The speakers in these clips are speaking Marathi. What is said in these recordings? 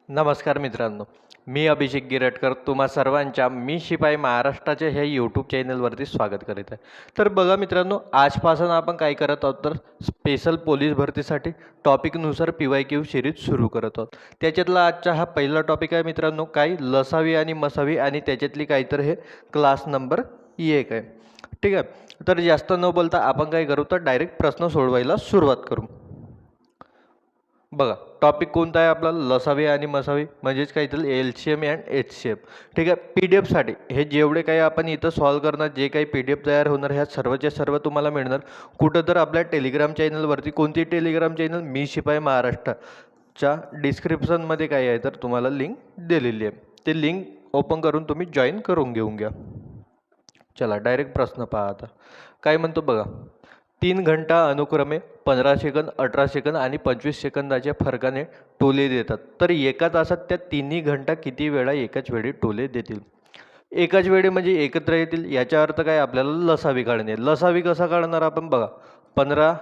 नमस्कार मित्रांनो, मी अभिषेक गिरटकर तुम्हा सर्वांच्या मी शिपाई महाराष्ट्राच्या ह्या यूट्यूब चॅनलवरती स्वागत करीत आहे. तर बघा मित्रांनो, आजपासून आपण काय करत आहोत तर स्पेशल पोलीस भरतीसाठी टॉपिकनुसार PYQ सिरीज सुरू करत आहोत. त्याच्यातला आजचा हा पहिला टॉपिक आहे मित्रांनो, काय लसावी आणि मसावी आणि त्याच्यातली काहीतरी हे क्लास नंबर 1 आहे. ठीक आहे. तर जास्त न बोलता आपण काय करू तर डायरेक्ट प्रश्न सोडवायला सुरुवात करू. बघा टॉपिक कोणता आहे आपला लसावी आणि मसावी म्हणजेच काहीतरी LCM अँड HCM. ठीक आहे. PDF साठी हे जेवढे काही आपण इथं सॉल्व करणार जे काही PDF तयार होणार ह्या सर्वच्या सर्व तुम्हाला मिळणार कुठं तर आपल्या टेलिग्राम चॅनलवरती. कोणती टेलिग्राम चॅनल मी शिपाई महाराष्ट्राच्या डिस्क्रिप्शनमध्ये काय आहे तर तुम्हाला लिंक दिलेली आहे. ते लिंक ओपन करून तुम्ही जॉईन करून घेऊन घ्या. चला डायरेक्ट प्रश्न पहा आता काय म्हणतो बघा. 3 घंटा अनुक्रमे 15 सेकंद 18 सेकंद आणि 25 सेकंदाच्या फरकाने टोले देतात तर एका तासात त्या तिन्ही घंटा किती वेळा एकाच वेळी टोले देतील. एकाच वेळी म्हणजे एकत्र येतील याचा अर्थ काय आपल्याला लसावी काढणे. लसावी कसा काढणार आपण बघा 15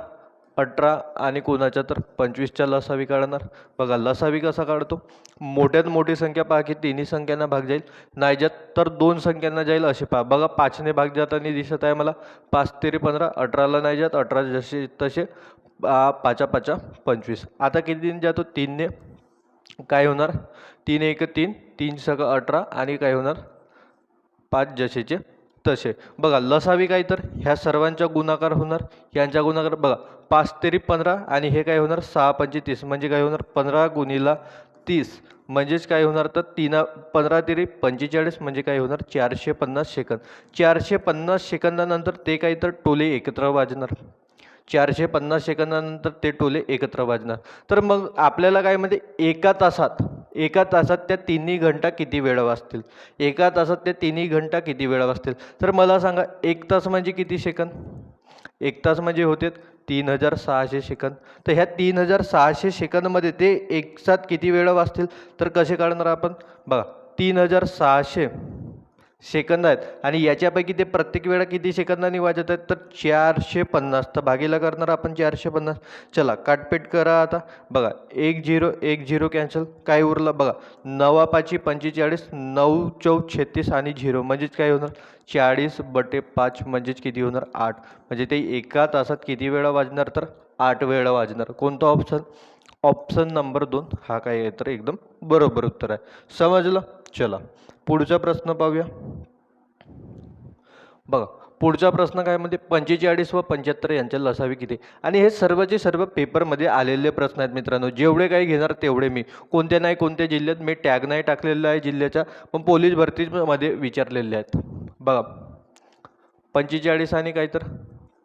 18 आणि कोणाच्या तर 25च्या लसावी काढणार. बघा लसावी कसा काढतो मोठ्यात मोठी संख्या पहा की तिन्ही संख्यांना भाग जाईल नाही जात तर 2 संख्यांना जाईल असे पहा. बघा 5ने भाग जाताना दिसत आहे मला 5 तेरी 15 18ला नाही जात 18 जसे तसे 5 5 25. आता किती दिन जातो 3ने काय होणार 3 1 3 3 6 18 आणि काय होणार 5 जसेचे तसे. बघा लसावी काय तर ह्या सर्वांचा गुणाकार होणार यांचा गुणाकार बघा 5 तेरी 15 आणि हे काय होणार 6 पंचे 30 म्हणजे काय होणार 15 गुणिला 30 म्हणजेच काय होणार तर 15 तेरी 45 म्हणजे काय होणार 450 सेकंद. 450 सेकंदानंतर ते काय तर टोले एकत्र वाजणार. 450 सेकंदानंतर ते टोले एकत्र वाजणार. तर मग आपल्याला काय म्हणजे एका तासात त्या तिन्ही घंटा किती वेळा वाजतील. एका तासात त्या तिन्ही घंटा किती वेळा वाजतील तर मला सांगा 1 तास म्हणजे किती सेकंद. 1 तास म्हणजे होते 3600 सेकंद. तर ह्या 3600 सेकंदमध्ये ते एक साथ किती वेळा वाजतील तर कसे काढणार आपण बघा 3600 सेकंद आहेत आणि याच्यापैकी ते प्रत्येक वेळा किती सेकंदांनी वाजत आहेत तर 450. तर भागीला करणार आपण 450. चला काटपेट करा आता बघा 1 0 1 0 कॅन्सल काय उरलं बघा 9 5 45 9 4 36 आणि 0 म्हणजेच काय होणार 40/5 म्हणजेच किती होणार 8. म्हणजे ते एका तासात किती वेळा वाजणार तर 8 वेळा वाजणार. कोणता ऑप्शन नंबर 2 हा काय आहे तर एकदम बरोबर उत्तर आहे. समजलं. चला पुढचा प्रश्न पाहूया. बघा पुढचा प्रश्न काय म्हणजे 45 व 75 यांच्या लसावी किती. आणि हे सर्वचे सर्व पेपरमध्ये आलेले प्रश्न आहेत मित्रांनो. जेवढे काही घेणार तेवढे मी कोणत्या नाही कोणत्या जिल्ह्यात मी टॅग नाही टाकलेला आहे जिल्ह्याच्या पण पोलीस भरतीमध्ये विचारलेले आहेत. बघा 45 आणि काय तर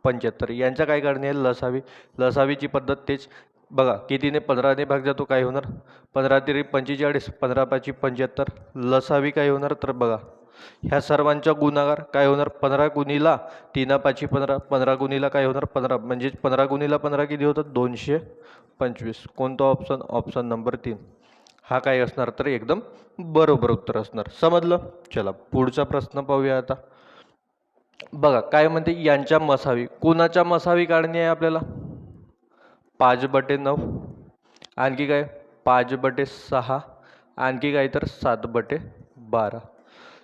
75 यांचा काय करणे आहे लसावी. लसावीची पद्धत तेच बघा कितीने 15ने भाग जातो काय होणार 15 तेरी 45 15 5 75. लसावी काय होणार तर बघा ह्या सर्वांचा गुणाकार काय होणार 15 गुणिला 3 5 15 15 गुणिला काय होणार 15 म्हणजे 15 गुणिला 15 किती होतात 225. कोणता ऑप्शन नंबर 3 हा काय असणार तर एकदम बरोबर उत्तर असणार. समजलं. चला पुढचा प्रश्न पाहूया आता. बघा काय म्हणते यांच्या मसावी कोणाच्या मसावी काढणे आहे आपल्याला 5/9 आणखी काय 5/6 आणखी काय तर 7/12.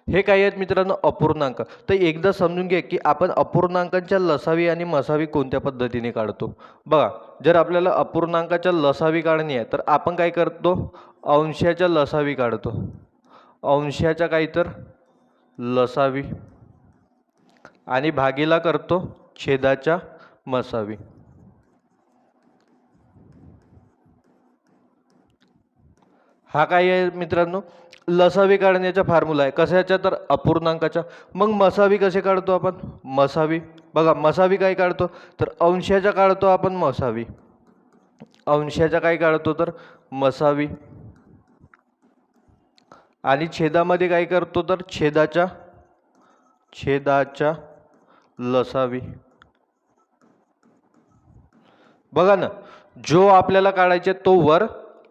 हे काय आहेत मित्रांनो अपूर्णांक. तर एकदा समजून घ्या की आपण अपूर्णांकांच्या लसावी आणि मसावी कोणत्या पद्धतीने काढतो. बघा जर आपल्याला अपूर्णांकाच्या लसावी काढणी आहे तर आपण काय करतो अंशाच्या लसावी काढतो. अंशाच्या काय तर लसावी आणि भागीला करतो छेदाच्या मसावी. हा काय आहे मित्रांनो लसावी काढण्याचा फॉर्म्युला आहे कशाचा तर अपूर्णांकाचा. मग मसावी कसे काढतो आपण मसावी बघा मसावी काय काढतो तर अंशाचा काढतो आपण मसावी. अंशाचा काय काढतो तर मसावी आणि छेदामध्ये काय करतो तर छेदाच्या लसावी. बघा ना जो आपल्याला काढायचे तो वर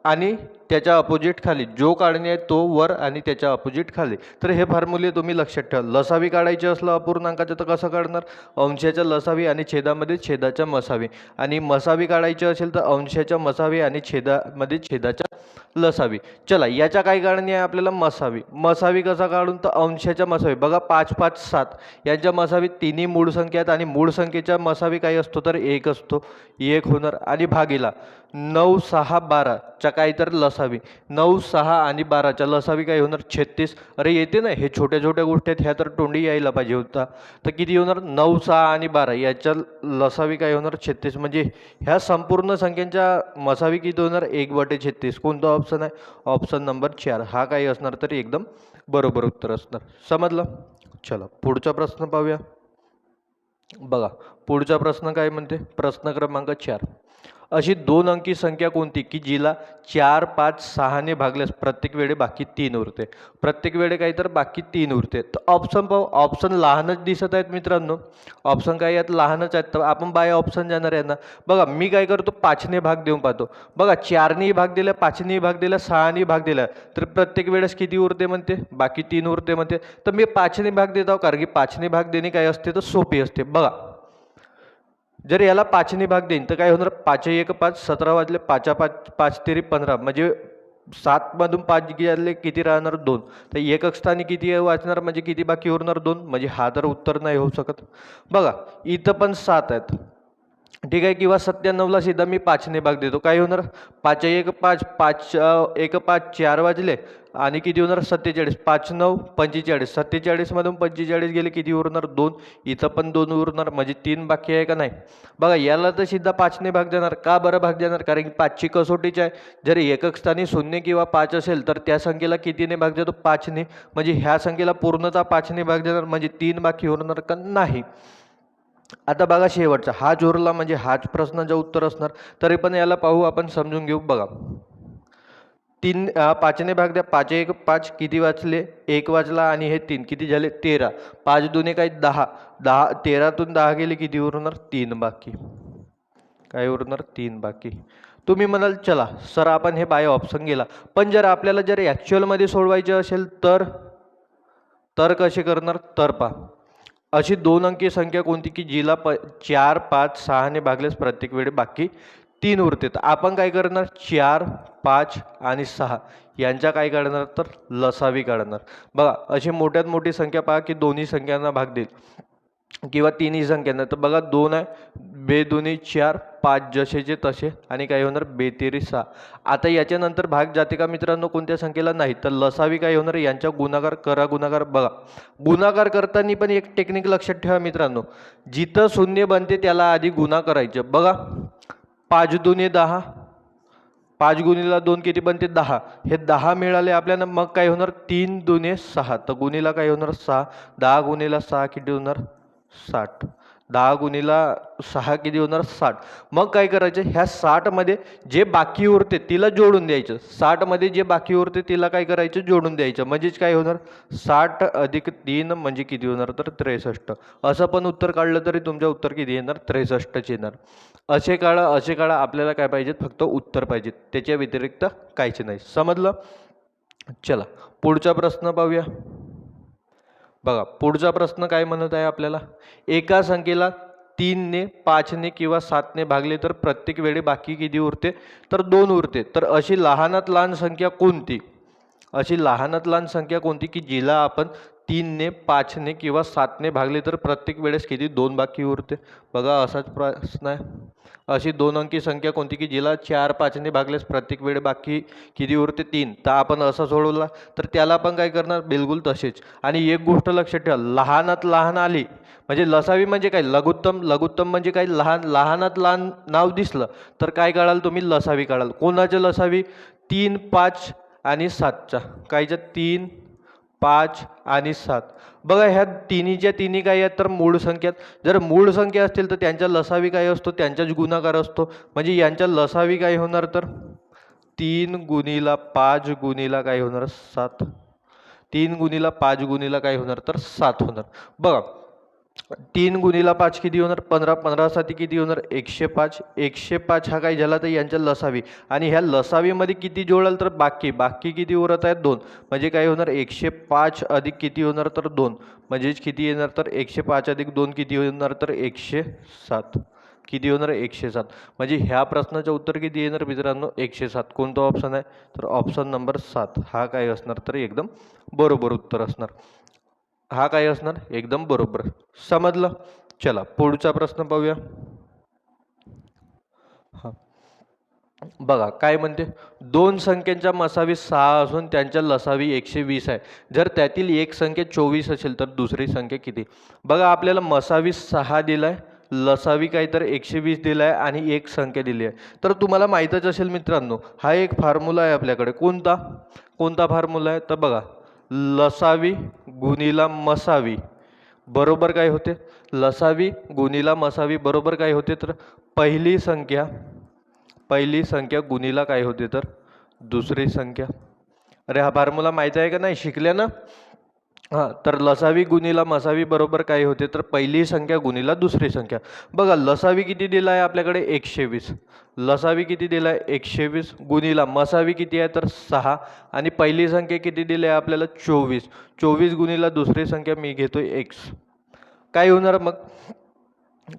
आणि त्याच्या अपोजिट खाली, जो काढणे आहे तो वर आणि त्याच्या अपोजिट खाली. तर हे फॉर्म्युले तुम्ही लक्षात ठेवा. लसावी काढायची असलं अपूर्णांकाचं तर कसं काढणार, अंशाच्या लसावी आणि छेदामध्ये छेदाच्या मसावी, आणि मसावी काढायची असेल तर अंशाच्या मसावी आणि छेदामध्ये छेदाच्या लसावी. चला याच्या काय काढणी आहे आपल्याला, मसावी. मसावी कसा काढून, तर अंशाच्या मसावी. बघा 5 5 7 यांच्या मसावी तिन्ही मूळ संख्या आहेत आणि मूळ संख्येच्या मसावी काय असतो तर 1 असतो, 1 होणार. आणि भागीला 9 6 12 च्या काय तर लसावी, 9 6 आणि 12च्या लसावी काय होणार 36. अरे येते ना, हे छोट्या छोट्या गोष्टी आहेत, ह्या तर तोंडी यायला पाहिजे होता. तर किती होणार, 9 6 आणि 12 याच्या लसावी काय होणार 36. म्हणजे ह्या संपूर्ण संख्यांच्या मसावी किती होणार 1/36. कोणता ऑप्शन आहे, ऑप्शन नंबर 4 हा काही असणार तर एकदम बरोबर उत्तर असणार. समजलं. चला पुढचा प्रश्न पाहूया. बघा पुढचा प्रश्न काय म्हणते, प्रश्न क्रमांक 4. अशी 2 अंकी संख्या कोणती की जिला 4 5 6 ने भागल्यास प्रत्येक वेळी बाकी 3 उरते. प्रत्येक वेळी काही तर बाकी 3 उरते. तर ऑप्शन पाहू, ऑप्शन लहानच दिसत आहेत मित्रांनो, ऑप्शन काय यात लहानच आहेत. तर आपण बाय ऑप्शन जाणार आहे ना. बघा मी काय करतो, 5 ने भाग देऊन पाहतो. बघा 4 ने भाग दिला, 5 ने भाग दिला, 6 ने भाग दिला, तर प्रत्येक वेळेस किती उरते म्हणते, बाकी 3 उरते म्हणते. तर मी 5 ने भाग देत आहो, कारण की 5 ने भाग देणे काय असते तर सोपी असते. बघा जर याला 5 ने भाग देईन तर काय होणार, 5 1 5 17 वाजले, 5 5 5 तेरी 15, म्हणजे 7 मधून 5 गेले किती राहणार 2. तर एकक स्थानी किती वाचणार, म्हणजे किती बाकी उरणार 2. म्हणजे हा तर उत्तर नाही होऊ शकत. बघा इथं पण 7 आहेत, ठीक आहे, किंवा 97ला सीधा मी 5 ने भाग देतो, काय होणार 5 1 5 5 1 5 4 वाजले आणि किती होणार 47, 5 9 45, 47 मधून 45 गेले किती उरणार 2. इथं पण 2 उरणार, म्हणजे 3 बाकी आहे का नाही. बघा याला तर सीधा 5 ने भाग देणार. का बरं भाग देणार, कारण की 5ची कसोटीच आहे. जर एकक स्थानी 0 किंवा 5 असेल तर त्या संख्येला कितीने भाग देतो, 5 ने. म्हणजे ह्या संख्येला पूर्णतः 5 ने भाग देणार, म्हणजे 3 बाकी उरणार का नाही. आता बघा शेवटचा हाच उरला, म्हणजे हाच प्रश्नाचं उत्तर असणार. तरी पण याला पाहू आपण, समजून घेऊ. बघा 5 ने भाग द्या, 5 1 5 किती वाचले 1 वाजला आणि हे 3 किती झाले 13, 5 2 काय 10, 10 13तून 10 गेले किती उरणार 3 बाकी. काय उरणार 3 बाकी. तुम्ही म्हणाल चला सर आपण हे बाय ऑप्शन गेला, पण जर आपल्याला जर ॲक्च्युअलमध्ये सोडवायचे असेल तर कसे करणार, तर पहा अशी 2 अंकी संख्या कोणती की जिला 4 5 6 ने भागल्यास प्रत्येक वेळी बाकी 3 उरते. तर आपण काय करणार, 4 5 आणि 6 यांच्या काय काढणार तर लसावी काढणार. बघा अशी मोठ्यात मोठी संख्या पहा की दोन्ही संख्यांना भाग देईल किंवा तिन्ही संख्यांना. तर बघा 2 आहे, 2 दुनी 4, 5 जसेचे तसे, आणि काय होणार 2 तेरी 6. आता याच्यानंतर भाग जाते का मित्रांनो कोणत्या संख्येला, नाही. तर लसावी काय होणार, यांच्या गुणाकार करा. गुणाकार बघा गुणाकार करताना पण एक टेक्निक लक्षात ठेवा मित्रांनो, जिथं शून्य बनते त्याला आधी गुणा करायचं. बघा 5 दुने 10, 5 गुणीला 2 किती बनते 10, हे 10 मिळाले आपल्याला. मग काय होणार 3 दुने 6, तर गुणीला काय होणार 6, 10 गुणीला 6 किती होणार 60, 10 गुणीला 6 किती होणार 60. मग काय करायचं, ह्या 60 मध्ये जे बाकी उरते तिला जोडून द्यायचं. 60 मध्ये जे बाकी उरते तिला काय करायचं, जोडून द्यायचं. म्हणजेच काय होणार 60 अधिक 3 म्हणजे किती होणार तर 63. असं पण उत्तर काढलं तरी तुमचं उत्तर किती येणार 63च येणार. असे काळा आपल्याला काय पाहिजेत, फक्त उत्तर पाहिजेत, त्याच्या व्यतिरिक्त काहीच नाही. समजलं. चला पुढचा प्रश्न पाहूया. बघा पुढचा प्रश्न काय म्हणत आहे आपल्याला, एका संख्येला 3 ने 5 ने किंवा 7 ने भागले तर प्रत्येक वेळी बाकी किती उरते तर 2 उरते. तर अशी लहानात लहान संख्या कोणती, अशी लहानात लहान संख्या कोणती की जिला आपण 3 ने 5 ने किंवा 7 ने भागले तर प्रत्येक वेळेस किती 2 बाकी उरते. बघा असाच प्रश्न आहे. अशी 2 अंकी संख्या कोणती की जिला 4 5 ने भागल्यास प्रत्येक वेळी बाकी किती उरते 3. तर आपण असा सोडवला तर त्याला आपण काय करणार बिलकुल तसेच. आणि एक गोष्ट लक्षात ठेवा, लहानात लहान आली म्हणजे लसावी म्हणजे काय, लघुत्तम म्हणजे काय, लहानात लहान नाव दिसलं तर काय काढाल तुम्ही, लसावी काढाल. कोणाचं लसावी, 3 5 आणि 7चा. कायच्या 3 5 आणि 7. बघा ह्या तिन्हीच्या तिन्ही काय आहेत तर मूळ संख्यात. जर मूळ संख्या असतील तर त्यांच्या लसावी काय असतो, त्यांचाच गुणाकार असतो. म्हणजे यांच्या लसावी काय होणार तर 3 गुणीला 5 गुणीला काय होणार 7, 3 गुणीला 5 गुणीला काय होणार तर 7 होणार. बघा तीन गुणीला 5 किती होणार 15, 15 साती किती होणार 105. 105 हा काय झाला तर यांच्या लसावी, आणि ह्या लसावीमध्ये किती जोडाल तर बाकी किती उरत आहेत 2, म्हणजे काय होणार 105 अधिक किती होणार तर 2, म्हणजेच किती येणार तर 105 अधिक 2 किती होणार तर 107. किती होणार 107. म्हणजे ह्या प्रश्नाचं उत्तर किती येणार मित्रांनो 107. कोणता ऑप्शन आहे तर ऑप्शन नंबर 7 हा काय असणार तर एकदम बरोबर उत्तर असणार. हा काय असणार एकदम बरोबर. समजलं. चला पुढचा प्रश्न पाहूया. हा बघा काय म्हणते, दोन संख्यांच्या मसावी 6 असून त्यांच्या लसावी 120 आहे. जर त्यातील एक संख्या 24 असेल तर दुसरी संख्या किती. बघा आपल्याला मसावी 6 दिलाय, लसावी काय तर 120 दिलाय आणि एक संख्या दिली आहे. तर तुम्हाला माहीतच असेल मित्रांनो, हा एक फॉर्म्युला आहे आपल्याकडे. कोणता फॉर्म्युला आहे तर बघा, लसावी गुणीला मसावी बरोबर काय होते, लसावी गुणीला मसावी बरोबर काय होते तर पहिली संख्या गुणीला काय होते तर दुसरी संख्या. अरे हा फॉर्म्युला माहीत आहे का नाही, शिकल्या ना. हां, तर लसावी गुणीला मसावी बरोबर काय होते तर पहिली संख्या गुणीला दुसरी संख्या. बघा लसावी किती दिला आहे आपल्याकडे 120, लसावी किती दिला आहे 120 गुणीला मसावी किती आहे तर 6, आणि पहिली संख्या किती दिली आहे आपल्याला 24. 24 गुणीला दुसरी संख्या मी घेतोय x. काय होणार मग,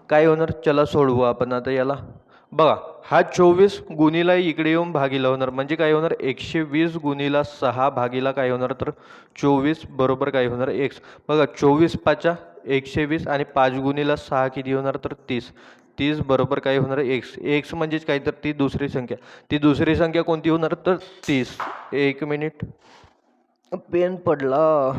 काय होणार चला सोडवू आपण आता याला. बघा हा 24 गुणीला इकडे येऊन भागीला होणार, म्हणजे काय होणार 120 गुणीला 6 भागीला काय होणार तर 24 बरोबर काय होणार x. बघा 24 पाचा 120 आणि 5 गुणीला 6 किती होणार तर 30. 30 बरोबर काय होणार x म्हणजेच काय तर ती दुसरी संख्या. ती दुसरी संख्या कोणती होणार तर 30. एक मिनिट पेन पडला.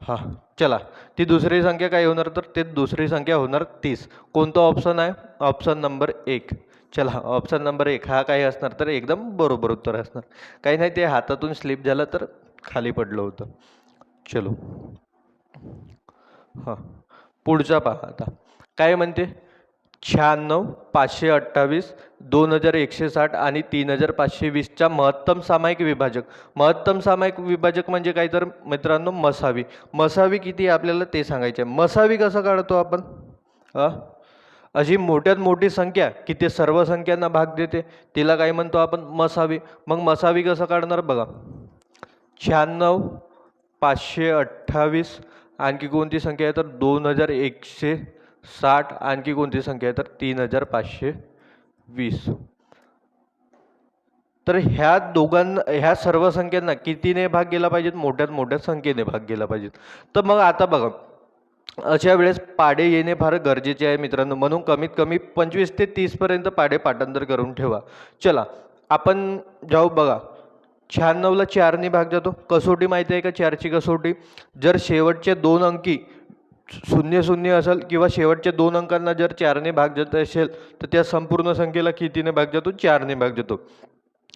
हां चला, ती दुसरी संख्या काय होणार तर ते दुसरी संख्या होणार 30. कोणता ऑप्शन आहे ऑप्शन नंबर 1. चला ऑप्शन नंबर 1 हा काय असणार तर एकदम बरोबर उत्तर असणार. काही नाही, ते हातातून स्लिप झालं तर खाली पडलं होतं. चलो हां पुढचा पहा आता काय म्हणते. 96, 528, 2160 आणि 3520चा महत्तम सामायिक विभाजक. महत्तम सामायिक विभाजक म्हणजे काय तर मित्रांनो मसावी किती आपल्याला ते सांगायचे. मसावी कसं काढतो आपण, अशी मोठ्यात मोठी संख्या की ते सर्व संख्यांना भाग देते, तिला काय म्हणतो आपण मसावी. मग मसावी कसं काढणार बघा, 96, 528 आणखी कोणती संख्या आहे तर 2160, आणखी कोणती संख्या आहे तर 3520. तर ह्या सर्व संख्यांना कितीने भाग गेला पाहिजेत, मोठ्यात मोठ्या संख्येने भाग गेला पाहिजेत. तर मग आता बघा अशा वेळेस पाढे येणे फार गरजेचे आहे मित्रांनो, म्हणून कमीत कमी 25 ते 30 पर्यंत पाढे पाठांतर करून ठेवा. चला आपण जाऊ. बघा 96ला 4ने भाग जातो. कसोटी माहिती आहे का 4ची कसोटी, जर शेवटचे 2 अंकी 00 असेल किंवा शेवटच्या 2 अंकांना जर 4ने भाग जात असेल तर त्या संपूर्ण संख्येला कितीने भाग जातो 4ने भाग जातो.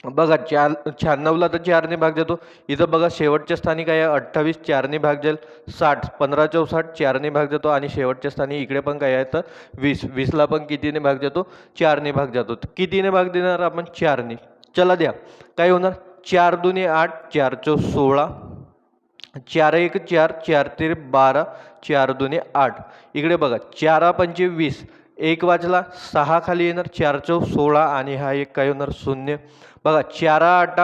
बघा 96ला तर 4ने भाग जातो. इथं बघा शेवटच्या स्थानी काय आहे 28, 4ने भाग जाईल 60, 15 × 60 4ने भाग जातो, आणि शेवटच्या स्थानी इकडे पण काय आहे तर 20, 20ला पण कितीने भाग जातो 4ने भाग जातो. कितीने भाग देणार आपण 4ने. चला द्या काय होणार 4 दुने 8, 4 × 16, 4 1 4, 4 3 12, 4 दुने 8. इकडे बघा 4 पंचे 20, 1 वाजला 6 खाली येणार 4 × 16 आणि हा एक काय होणार 0. बघा 4 8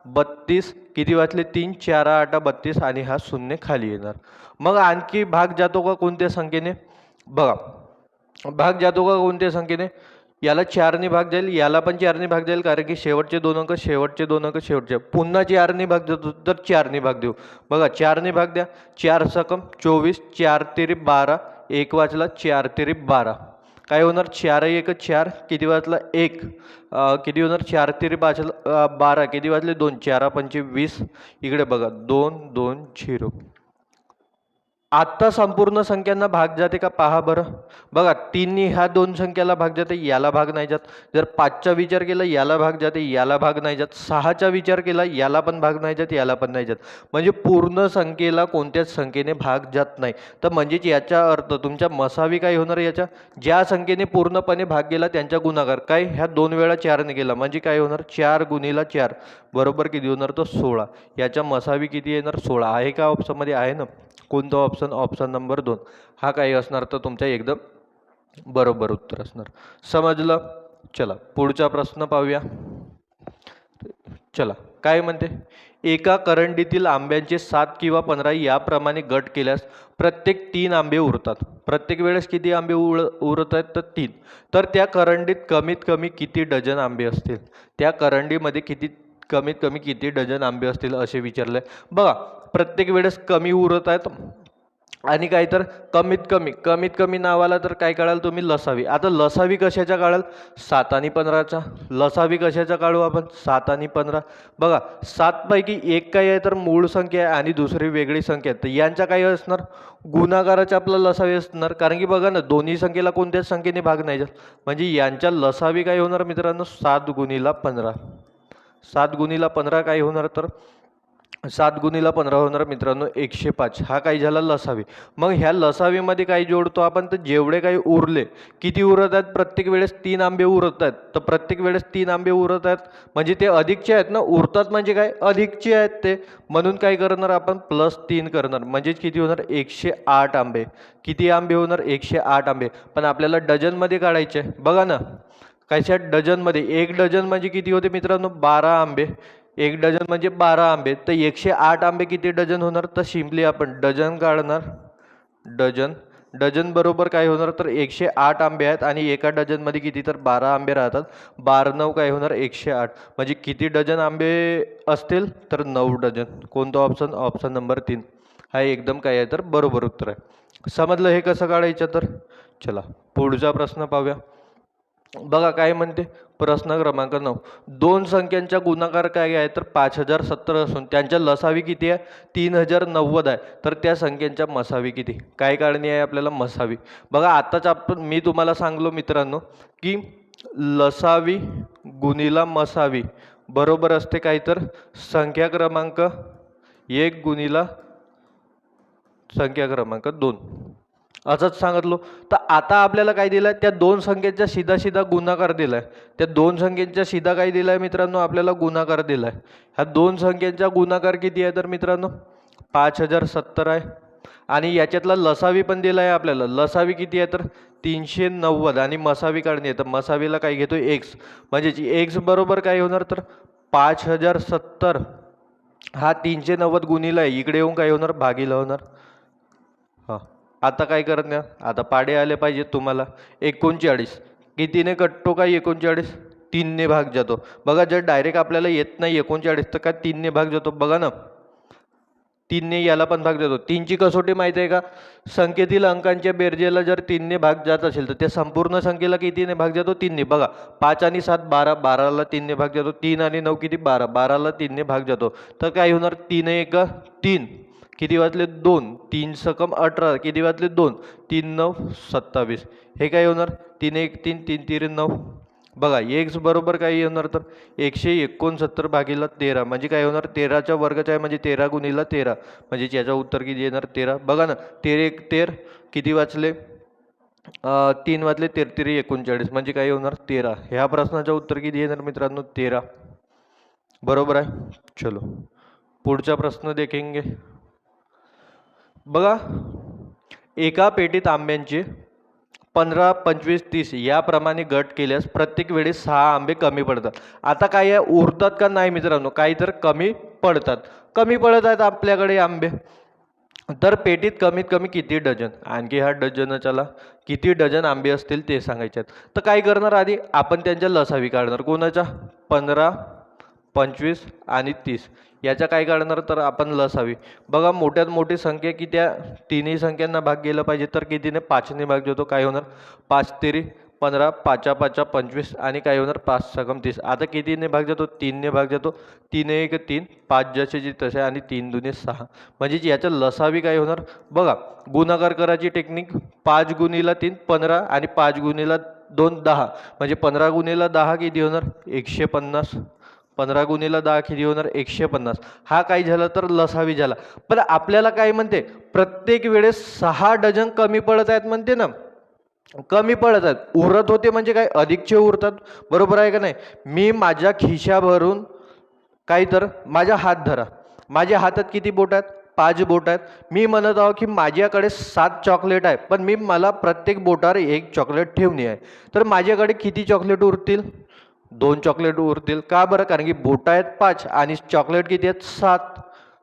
32, किती वाजले 3, 4 8 32 आणि हा 0 खाली येणार. मग आणखी भाग जातो का कोणत्या संख्येने, बघा भाग जातो का कोणत्या संख्येने, याला 4ने भाग जाईल, याला पण 4ने भाग जाईल, कारण की शेवटचे 2 अंक शेवटचे पुन्हा 4ने भाग जातो तर 4ने भाग देऊ. बघा 4ने भाग द्या, 4 सकम 24, 4 3 12, 1 वाजला 4 3 12, काय होणार 4 1 4, किती वाजला 1, किती होणार 4 3 12, किती वाजले 2, 4 पंचे 20. इकडे बघा 2 2 0. आता संपूर्ण संख्यांना भाग जाते का पहा बरं. बघा 3नी ह्या 2 संख्याला भाग जाते, याला भाग नाही जात. जर 5चा विचार केला याला भाग जाते, याला भाग नाही जात. 6चा विचार केला याला पण भाग नाही जात, याला पण नाही जात. म्हणजे पूर्ण संख्येला कोणत्याच संख्येने भाग जात नाही. तर म्हणजेच याचा अर्थ तुमच्या मसावी काय होणार, याच्या ज्या संख्येने पूर्णपणे भाग गेला त्यांचा गुणाकार काय ह्या 2 वेळा 4ने गेला, म्हणजे काय होणार 4 गुणीला 4 बरोबर किती होणार तर 16. याच्या मसावी किती येणार 16. आहे का ऑप्शनमध्ये, आहे ना. कोणता ऑप्शन ऑप्शन नंबर 2 हा काही असणार तर तुमचा एकदम बरोबर उत्तर असणार. समजलं? चला पुढचा प्रश्न पाहूया. चला काय म्हणते, एका करंडीतील आंब्यांचे 7 किंवा 15 याप्रमाणे गट केल्यास प्रत्येक 3 आंबे उरतात. प्रत्येक वेळेस किती आंबे उरत आहेत तर 3. तर त्या करंडीत कमीत कमी किती डझन आंबे असतील? त्या करंडीमध्ये कमीत कमी किती डझन आंबे असतील असे विचारले. बघा प्रत्येक वेळेस कमी उरत आहेत आणि काय तर कमीत कमी नावाला तर काय काढाल तुम्ही? लसावी. आता लसावी कशाच्या काढाल? 7 आणि 15चा. लसावी कशाचा काढू आपण? 7 आणि 15. बघा 7 पैकी एक काय आहे तर मूळ संख्या आहे आणि दुसरी वेगळी संख्या आहे, तर यांच्या काय असणार? गुणाकाराचे आपला लसावी असणार. कारण की बघा ना दोन्ही संख्येला कोणत्याच संख्येने भाग नाही जात, म्हणजे यांच्या लसावी काय होणार मित्रांनो? 7 गुणिला 15. 7 गुणिला 15 काय होणार तर 7 गुणिला 15 होणार मित्रांनो 105. हा काय झाला? लसावी. मग ह्या लसावीमध्ये काय जोडतो आपण? तर जेवढे काही उरले, किती उरत आहेत? प्रत्येक वेळेस 3 आंबे उरत आहेत, तर प्रत्येक वेळेस 3 आंबे उरत आहेत म्हणजे ते अधिकचे आहेत ना. उरतात म्हणजे काय? अधिकचे आहेत ते, म्हणून काय करणार आपण? +3 करणार, म्हणजेच किती होणार? 108 आंबे. किती आंबे होणार? 108 आंबे. पण आपल्याला डझनमध्ये काढायचे. बघा ना कशात? डझनमध्ये. 1 डझन म्हणजे किती होते मित्रांनो? 12 आंबे. 1 डझन म्हणजे 12 आंबे. तर 108 आंबे किती डझन होणार? तर सिम्पली आपण डझन काढणार. डझन बरोबर काय होणार तर 108 आंबे आहेत आणि एका डझनमध्ये किती तर 12 आंबे राहतात. 12 9 काय होणार? 108. म्हणजे किती डझन आंबे असतील तर 9 डझन. कोणतं ऑप्शन? ऑप्शन नंबर 3 हा एकदम काय आहे तर बरोबर उत्तर आहे. समजलं हे कसं काढायचं तर? चला पुढचा प्रश्न पाहूया. बघा काय म्हणते, प्रश्न क्रमांक 9. दोन संख्यांचा गुणाकार काय आहे तर 5070 असून त्यांच्या लसावी किती आहे? 3090 आहे. तर त्या संख्यांच्या मसावी किती? काय काढणी आहे आपल्याला? मसावी. बघा आताच मी तुम्हाला सांगलो मित्रांनो की लसावी गुणिला मसावी बरोबर असते काय तर संख्या क्रमांक 1 गुणिला संख्या क्रमांक 2 असंच सांगितलो. तर आता आपल्याला काय दिलं आहे? त्या दोन संख्येचा सीधा गुणाकार दिला आहे. त्या दोन संख्येचा सीधा काय दिला आहे मित्रांनो? आपल्याला गुणाकार दिला आहे. ह्या दोन संख्येचा गुणाकार किती आहे तर मित्रांनो 5070 आहे. आणि याच्यातला लसावी पण दिला आहे आपल्याला. लसावी किती आहे तर 390 आणि मसावी काढणे आहे. तर मसावीला काय घेतो? एक्स. म्हणजेच एक्स बरोबर काय होणार तर 5070 हा 390 गुणिला आहे. इकडे येऊन काय होणार? भागीला होणार. हां आता काय करणार? आता पाडे आले पाहिजेत तुम्हाला. 39 कितीने कटतो काय? 39 3ने भाग जातो. बघा जर डायरेक्ट आपल्याला येत नाही 39 तर काय 3ने भाग जातो. बघा ना 3ने याला पण भाग जातो. 3ची कसोटी माहिती आहे का? संख्येतील अंकांच्या बेरजेला जर 3ने भाग जात असेल तर त्या संपूर्ण संख्येला कितीने भाग जातो? 3ने. बघा 5 आणि 7 12, 12ला 3ने भाग जातो. 3 आणि 9 किती? 12, 12ला 3ने भाग जातो. तर काय होणार? 3 1 3 किती वाजले? 2. 3 सकम 18 किती वाजले? 2. 3 9 27. हे काय होणार? 3 1 3 3 3 9. बघा एक्स बरोबर काय होणार तर 169 भागीला 13 म्हणजे काय होणार? 13च्या वर्गाचा आहे म्हणजे 13 गुणिला 13 म्हणजे याचं उत्तर किती येणार? 13. बघा ना 13 1 13 किती वाजले? 3 वाजले 13 3 39 म्हणजे काय होणार? 13. ह्या प्रश्नाचं उत्तर किती येणार मित्रांनो? 13. बरोबर आहे. चलो पुढचा प्रश्न देखेंगे. बघा एका पेटीत आंब्यांचे 15 25 30 याप्रमाणे गट केल्यास प्रत्येक वेळी 6 आंबे कमी पडतात. आता काय आहे? उरतात का नाही मित्रांनो? काही तर कमी पडतात. कमी पडत आहेत आपल्याकडे आंबे. तर पेटीत कमीत कमी किती डझन? आणखी हा डझनच्याला किती डझन आंबे असतील ते सांगायचे आहेत. तर काय करणार? आधी आपण त्यांच्या लसावी काढणार. कोणाच्या? 15 25 आणि 30 याच्या काय काढणार तर आपण लसावी. बघा मोठ्यात मोठी संख्या किती? तिन्ही संख्यांना भाग गेला पाहिजे तर कितीने? 5ने भाग जातो. काय होणार? 5 तेरी 15 5 5 25 आणि काय होणार? 5 सकम 30. आता कितीने भाग जातो? 3ने भाग जातो. 3 1 3 5 जसे तसे आणि 3 दुने 6 म्हणजे याच्या लसावी काय होणार? बघा गुणाकार करायची टेक्निक. 5 गुणिला 3 15 आणि 5 गुणिला 2 10 म्हणजे 15 गुणिला 10 किती होणार? 150. 15 गुणिला 10 किती होणार? 150. हा काय झाला तर लसावी झाला. पण आपल्याला काय म्हणते? प्रत्येक वेळेस 6 डझन कमी पडत आहेत म्हणते ना. कमी पडत आहेत. उरत होते म्हणजे काय? अधिकचे उरतात. बरोबर आहे का नाही? मी माझ्या खिशाभरून काय तर माझा हात धरा. माझ्या हातात किती बोट आहेत? 5 बोट आहेत. मी म्हणत आहो की माझ्याकडे 7 चॉकलेट आहे, पण मला प्रत्येक बोटावर एक चॉकलेट ठेवणी आहे. तर माझ्याकडे किती चॉकलेट उरतील? 2 चॉकलेट उरतील. का बरं? कारण की बोटं आहेत 5 आणि चॉकलेट किती आहेत? 7.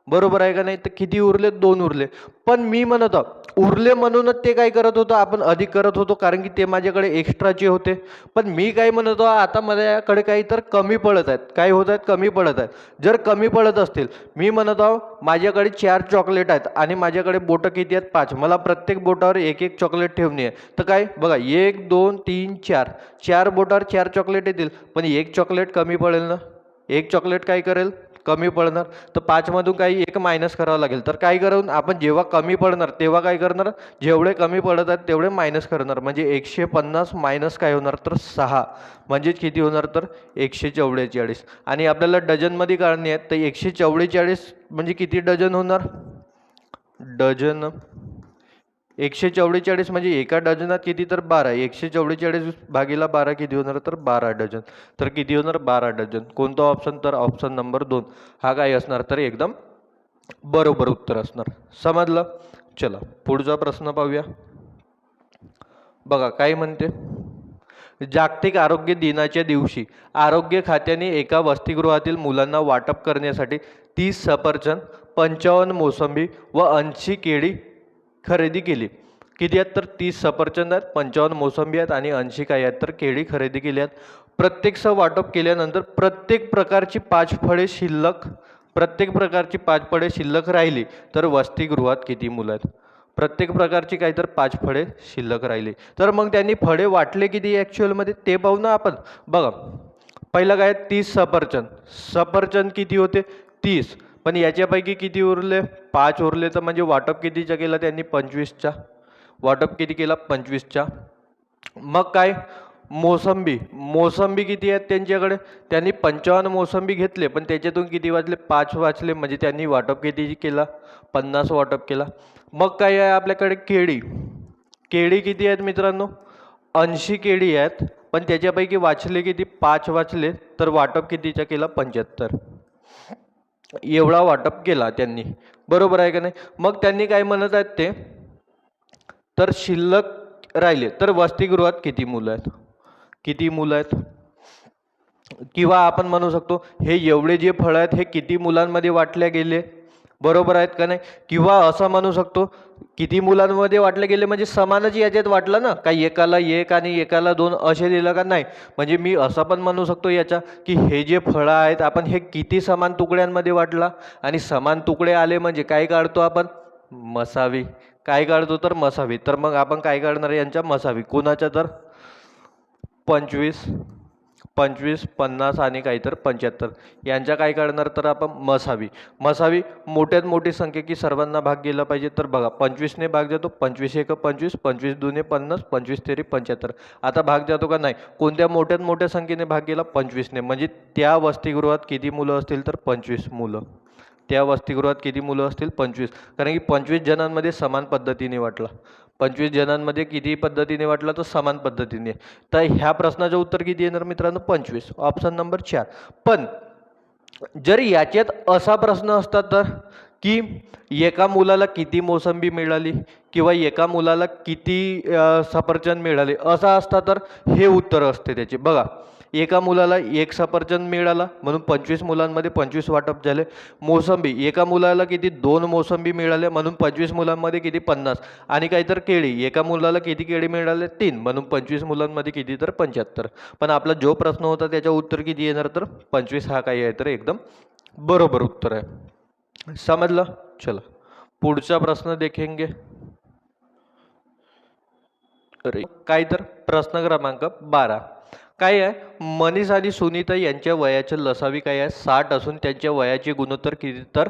बरोबर आहे का नाही? तर किती उरले? 2 उरले. पण मी म्हणत आहो उरले म्हणूनच ते काय करत होतं, आपण अधिक करत होतो, कारण की ते माझ्याकडे एक्स्ट्राचे होते. पण मी काय म्हणत आहो, आता माझ्याकडे काही तर कमी पडत आहेत. काय होत आहेत? कमी पडत आहेत. जर कमी पडत असतील, मी म्हणत आहो माझ्याकडे 4 चॉकलेट आहेत आणि माझ्याकडे बोटं किती आहेत? 5. मला प्रत्येक बोटावर एक एक चॉकलेट ठेवणी आहे. तर काय बघा, 1 2 3 4 4 बोटावर 4 चॉकलेट येतील, पण एक चॉकलेट कमी पडेल ना. एक चॉकलेट काय करेल? कमी पडणार. तर 5 मधून काही एक मायनस करावं लागेल. तर काय करून आपण जेव्हा कमी पडणार तेव्हा काय करणार? जेवढे कमी पडत आहेत तेवढे मायनस करणार. म्हणजे 150 मायनस काय होणार? तर 6. म्हणजेच किती होणार? तर 144. आणि आपल्याला डझनमध्ये काढणे आहेत, तर 144 म्हणजे किती डझन होणार? डझन 144 म्हणजे एका डझनात किती? तर 12. 144 भागीला 12 किती होणार? तर 12 डझन. तर किती होणार? 12 डझन. कोणता ऑप्शन? तर ऑप्शन नंबर 2 हा काय असणार? तर एकदम बरोबर उत्तर असणार. समजलं? चला पुढचा प्रश्न पाहूया. बघा काय म्हणते. जागतिक आरोग्य दिनाच्या दिवशी आरोग्य खात्याने एका वसतिगृहातील मुलांना वाटप करण्यासाठी 30 सफरचंद, 55 मोसंबी व 80 केळी खरेदी केली. किती आहेत? तर 30 सफरचंद आहेत, 55 मोसंबी आहेत आणि 80 काय आहेत? तर केळी खरेदी केली आहेत. प्रत्येक वाटप केल्यानंतर प्रत्येक प्रकारची 5 फळे शिल्लक राहिली तर वसतिगृहात किती मुलं आहेत? प्रत्येक प्रकारची काही तर 5 फळे शिल्लक राहिली. तर मग त्यांनी फळे वाटले किती ॲक्च्युअलमध्ये ते पाहू ना आपण. बघा पहिलं काय? 30 सफरचंद. सफरचंद किती होते? 30. पण याच्यापैकी किती उरले? 5 उरले. तर म्हणजे वाटप कितीचा केला त्यांनी? 25चा. वाटप किती केला? 25चा. मग काय? मोसंबी किती आहेत त्यांच्याकडे? त्यांनी 55 मोसंबी घेतले, पण त्याच्यातून किती वाचले? 5 वाचले. म्हणजे त्यांनी वाटप किती केला? 50 वाटप केला. मग काय आहे आपल्याकडे? केळी किती आहेत मित्रांनो? 80 केळी आहेत, पण त्याच्यापैकी वाचले किती? 5 वाचले. तर वाटप कितीचा केला? 75. एवढा वाटप केला त्यांनी. बरोबर आहे का नाही? मग त्यांनी काय म्हणत आहेत ते, तर शिल्लक राहिले तर वसतिगृहात किती मुलं आहेत? किती मुलं आहेत? किंवा आपण म्हणू शकतो हे एवढे जे फळं आहेत हे किती मुलांमध्ये वाटले गेले? बरोबर आहेत का नाही? किंवा असं म्हणू शकतो किती मुलांमध्ये वाटले गेले म्हणजे समानच याच्यात वाटलं ना, काही एकाला 1 आणि एकाला 2 असे दिलं का? नाही. म्हणजे मी असं पण म्हणू शकतो याच्या की हे जे फळं आहेत आपण हे किती समान तुकड्यांमध्ये वाटला, आणि समान तुकडे आले म्हणजे काय काढतो आपण? मसावी. काय काढतो? तर मसावी. तर मग आपण काय काढणार यांच्या? मसावी. कोणाच्या? तर 25, 25, 50 आणि काही तर 75 यांच्या काय काढणार? तर आपण मसावी. मोठ्यात मोठी संख्या की सर्वांना भाग गेला पाहिजे. तर बघा 25ने भाग जातो. 25 एक 25, 25 दुने 50, 25 तेरी 75. आता भाग जातो का? नाही. कोणत्या मोठ्यात मोठ्या संख्येने भाग गेला? 25ने. म्हणजे त्या वसतिगृहात किती मुलं असतील? तर 25 मुलं. त्या वसतिगृहात किती मुलं असतील? 25. कारण की 25 जणांमध्ये समान पद्धतीने वाटला. 25 जणांमध्ये किती पद्धतीने वाटला? तर समान पद्धतीने. तर ह्या प्रश्नाचं उत्तर किती येणार मित्रांनो? 25. Option number 4. पण जर याच्यात असा प्रश्न असता तर, की एका मुलाला किती मोसंबी मिळाली किंवा एका मुलाला किती सफरचंद मिळाले असा असता तर हे उत्तर असते त्याचे. बघा एका मुलाला 1 सफरचंद मिळाला म्हणून 25 मुलांमध्ये 25 वाटप झाले. मोसंबी एका मुलाला किती? 2 मोसंबी मिळाले म्हणून 25 मुलांमध्ये किती? 50. आणि काहीतर केळी एका मुलाला किती केळी मिळाले? 3 म्हणून 25 मुलांमध्ये किती? तर 75. पण आपला जो प्रश्न होता त्याचं उत्तर किती येणार? तर 25 हा काही आहे तर एकदम बरोबर उत्तर आहे. समजलं? चला पुढचा प्रश्न देखेंगे. अरे काय तर प्रश्न क्रमांक 12 काय आहे? मनीष आणि सुनीता यांच्या वयाचे लसावी काय आहे? 60 असून त्यांच्या वयाचे गुणोत्तर किती? तर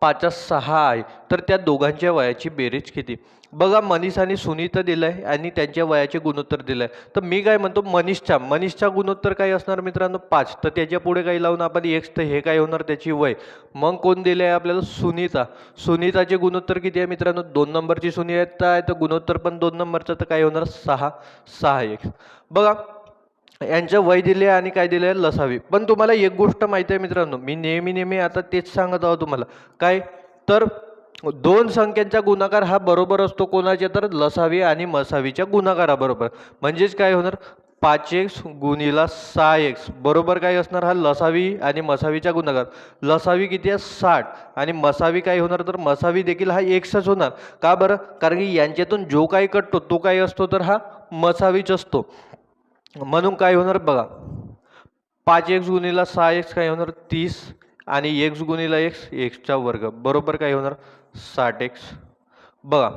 5:6 आहे. तर त्या दोघांच्या वयाची बेरीज किती? बघा मनीष आणि सुनीता दिलंय आणि त्यांच्या वयाचे गुणोत्तर दिलंय. तर मी काय म्हणतो मनीषचा गुणोत्तर काय असणार मित्रांनो? 5. तर त्याच्या पुढे काही लावून आपण x, तर हे काय होणार? त्याची वय. मग कोण दिले आहे आपल्याला? सुनीताचे गुणोत्तर किती आहे मित्रांनो? 2 नंबरची सुनीता आहे तर गुणोत्तर पण 2 नंबरचं, तर काय होणार? 6x. बघा यांचं वय दिले आणि काय दिले? लसावी. पण तुम्हाला एक गोष्ट माहिती आहे मित्रांनो, मी नेहमी आता तेच सांगत आहो तुम्हाला. काय? तर दोन संख्यांचा गुणाकार हा बरोबर असतो कोणाच्या, तर लसावी आणि मसावीच्या गुणाकाराबरोबर. म्हणजेच काय होणार, 5x गुणिला 6x बरोबर काय असणार, हा लसावी आणि मसावीचा गुणाकार. लसावी किती आहे 60 आणि मसावी काय होणार, तर मसावी देखील हा xच होणार. का बरं, कारण की यांच्यातून जो काही कटतो तो काय असतो, तर हा मसावीच असतो. म्हणून काय होणार बघा, 5x गुणिला 6x काय होणार 30 आणि x गुणिला एक्सचा वर्ग बरोबर काय होणार 60x. बघा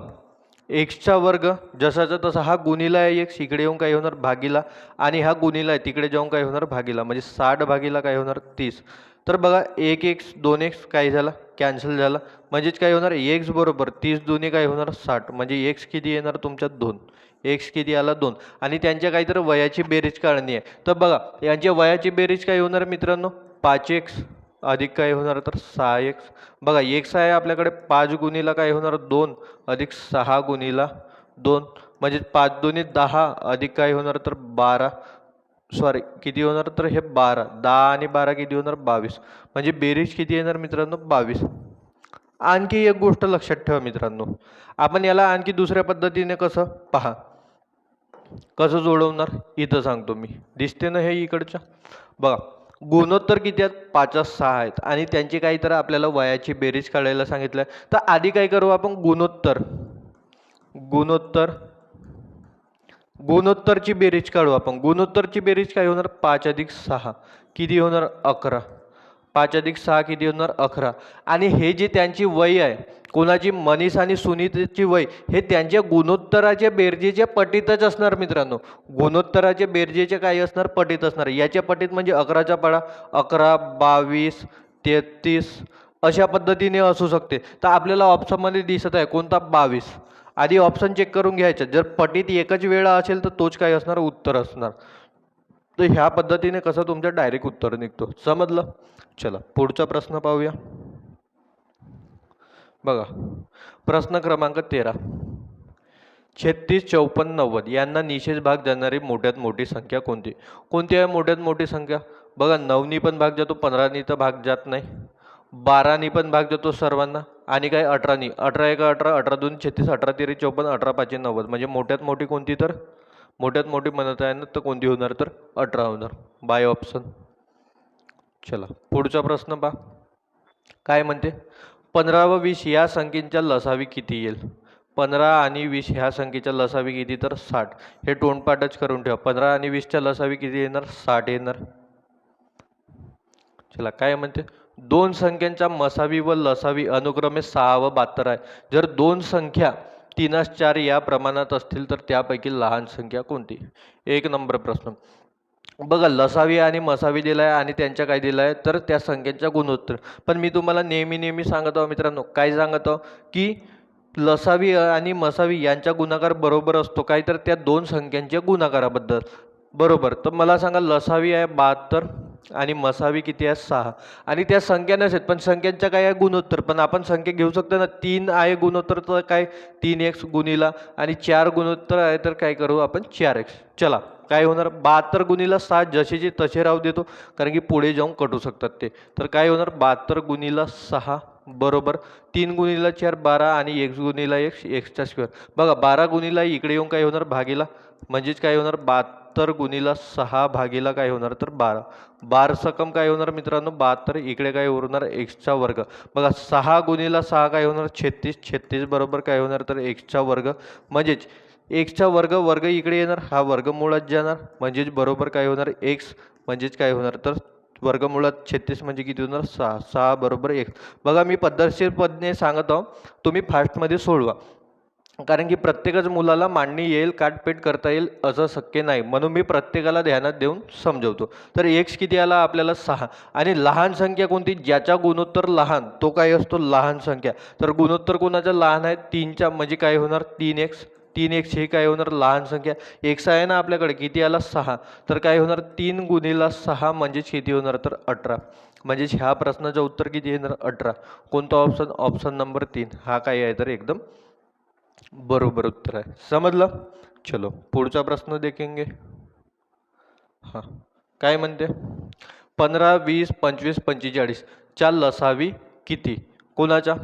एक्सचा वर्ग जसाचा तसा हा गुणिला आहे एक्स, इकडे येऊन काय होणार भागीला, आणि हा गुणिला आहे तिकडे जाऊन काय होणार भागीला, म्हणजे 60 भागीला काय होणार 30. तर बघा 1x 2x काय झाला कॅन्सल झाला, म्हणजेच काय होणार एक्स बरोबर 30 दोन्ही काय होणार 60, म्हणजे एक्स किती येणार तुमच्यात 2, एक्स किती आला 2. आणि त्यांच्या काहीतरी वयाची बेरीज काढणी आहे. तर बघा यांच्या वयाची बेरीज काय होणार मित्रांनो, 5x अधिक काय होणार तर 6x. बघा एक्स आहे आपल्याकडे 5 गुणिला काय होणार 2 अधिक 6 गुणिला 2, म्हणजे 5 दोन्ही 10 अधिक काय होणार तर 12, सॉरी किती होणार तर हे 12, 10 आणि 12 किती होणार 22, म्हणजे बेरीज किती येणार मित्रांनो 22. आणखी एक गोष्ट लक्षात ठेवा मित्रांनो, आपण याला आणखी दुसऱ्या पद्धतीने कसं पहा, कसं जोडवणार इथं सांगतो मी, दिसते ना हे इकडच्या. बघा गुणोत्तर किती आहेत 5 6 आहेत आणि त्यांची काहीतरी आपल्याला वयाची बेरीज काढायला सांगितलं. तर आधी काय करू आपण, गुणोत्तर गुणोत्तर गुणोत्तरची बेरीज काढू आपण. गुणोत्तरची बेरीज काय होणार 5 अधिक 6 किती होणार 11, 5 अधिक 6 किती होणार 11. आणि हे जे त्यांची वय आहे कोणाची, मनीष आणि सुनीतची वय, हे त्यांच्या गुणोत्तराच्या बेरजेच्या पटीतच असणार मित्रांनो. गुणोत्तराच्या बेरजेच्या काय असणार पटीत असणार. याच्या पटीत म्हणजे 11चा पाडा 11 22 33 अशा पद्धतीने असू शकते. तर आपल्याला ऑप्शनमध्ये दिसत आहे कोणता 22. आधी ऑप्शन चेक करून घ्यायचं, जर पटीत एकच वेळा असेल तर तोच काय असणार उत्तर असणार. तर ह्या पद्धतीने कसं तुमचं डायरेक्ट उत्तर निघतो, समजलं. चला पुढचा प्रश्न पाहूया. बघा प्रश्न क्रमांक 13, 36 54 90 यांना निशेष भाग जाणारी मोठ्यात मोठी संख्या कोणती. कोणती आहे मोठ्यात मोठी संख्या, बघा 9नी पण भाग जातो, 15नी तर भाग जात नाही, 12नी पण भाग जातो सर्वांना, आणि काय 18नी, 18 एक 18, 18 2 36, 18 3 54, 18 5 90, म्हणजे मोठ्यात मोठी कोणती, तर मोठ्यात मोठी म्हणत आहे ना, तर कोणती होणार तर 18 होणार बाय ऑप्शन. चला पुढचा प्रश्न पहा काय म्हणते, 15 व 20 या संख्येच्या लसावी किती येईल. 15 आणि 20 ह्या संख्येच्या लसावी किती तर 60. हे तोंडपाठच करून ठेवा, 15 आणि 20च्या लसावी किती येणार 60 येणार. चला काय म्हणते, दोन संख्यांच्या मसावी व लसावी अनुक्रमे 6 व 72 आहे. जर दोन संख्या 3 4 या प्रमाणात असतील तर त्यापैकी लहान संख्या कोणती. एक नंबर प्रश्न. बघा लसावी आणि मसावी दिला आहे आणि त्यांच्या काय दिलं आहे तर त्या संख्येच्या गुणोत्तर. पण मी तुम्हाला नेहमी सांगत आहो मित्रांनो, काय सांगत आहो की लसावी आणि मसावी यांचा गुणाकार बरोबर असतो काय तर त्या दोन संख्यांच्या गुणाकाराबद्दल बरोबर. तर मला सांगा लसावी आहे 72 आणि मसावी किती आहे 6, आणि त्या संख्या नसेल पण संख्यांच्या काय आहे गुणोत्तर. पण आपण संख्या घेऊ शकतो ना, 3 आहे गुणोत्तर तर काय 3x गुणिला, आणि 4 गुणोत्तर आहे तर काय करू आपण 4x. चला काय होणार 72 गुणिला 7 जसेचे तसे राहू देतो, कारण की पुढे जाऊन कटू शकतात ते. तर काय होणार 72 गुणिला 6 बरोबर 3 गुणिला 4 12 आणि x गुणिला x एक्सचा स्क्वेअर. बघा 12 गुणिला इकडे येऊन काय होणार भागीला, म्हणजेच काय होणार 72 गुणिला 6 भागीला काय होणार तर 12. 12 सकम काय होणार मित्रांनो 72, इकडे काय उरणार एक्सचा वर्ग. बघा 6 गुणिला 6 काय होणार 36, 36 बरोबर काय होणार तर एक्सचा वर्ग, म्हणजेच एक्सचा वर्ग वर्ग इकडे येणार, हा वर्गमुळात जाणार, म्हणजेच बरोबर काय होणार एक्स, म्हणजेच काय होणार तर वर्गमुळात 36 म्हणजे किती होणार 6, 6 बरोबर एक्स. बघा मी पद्धतशीरपणे सांगत आहो, तुम्ही फास्टमध्ये सोडवा, कारण की प्रत्येकच मुलाला मांडणी येईल काटपेट करता येईल असं शक्य नाही, म्हणून मी प्रत्येकाला ध्यानात देऊन समजवतो. तर एक्स किती आला आपल्याला 6, आणि लहान संख्या कोणती, ज्याचा गुणोत्तर लहान तो काय असतो लहान संख्या. तर गुणोत्तर कोणाचा लहान आहे 3च्या, म्हणजे काय होणार 3x. 3x हे काय होणार लहान संख्या, एक्स आहे ना आपल्याकडे किती आला 6, तर काय होणार 3 गुणिला 6 म्हणजेच किती होणार तर 18, म्हणजेच ह्या प्रश्नाचं उत्तर किती येणार 18. कोणता ऑप्शन, ऑप्शन नंबर 3 हा काय आहे तर एकदम बरोबर उत्तर आहे, समजलं. चलो पुढचा प्रश्न देखेंगे. हां काय म्हणते, 15 20 25 45 च्या लसावी किती कोणाच्या.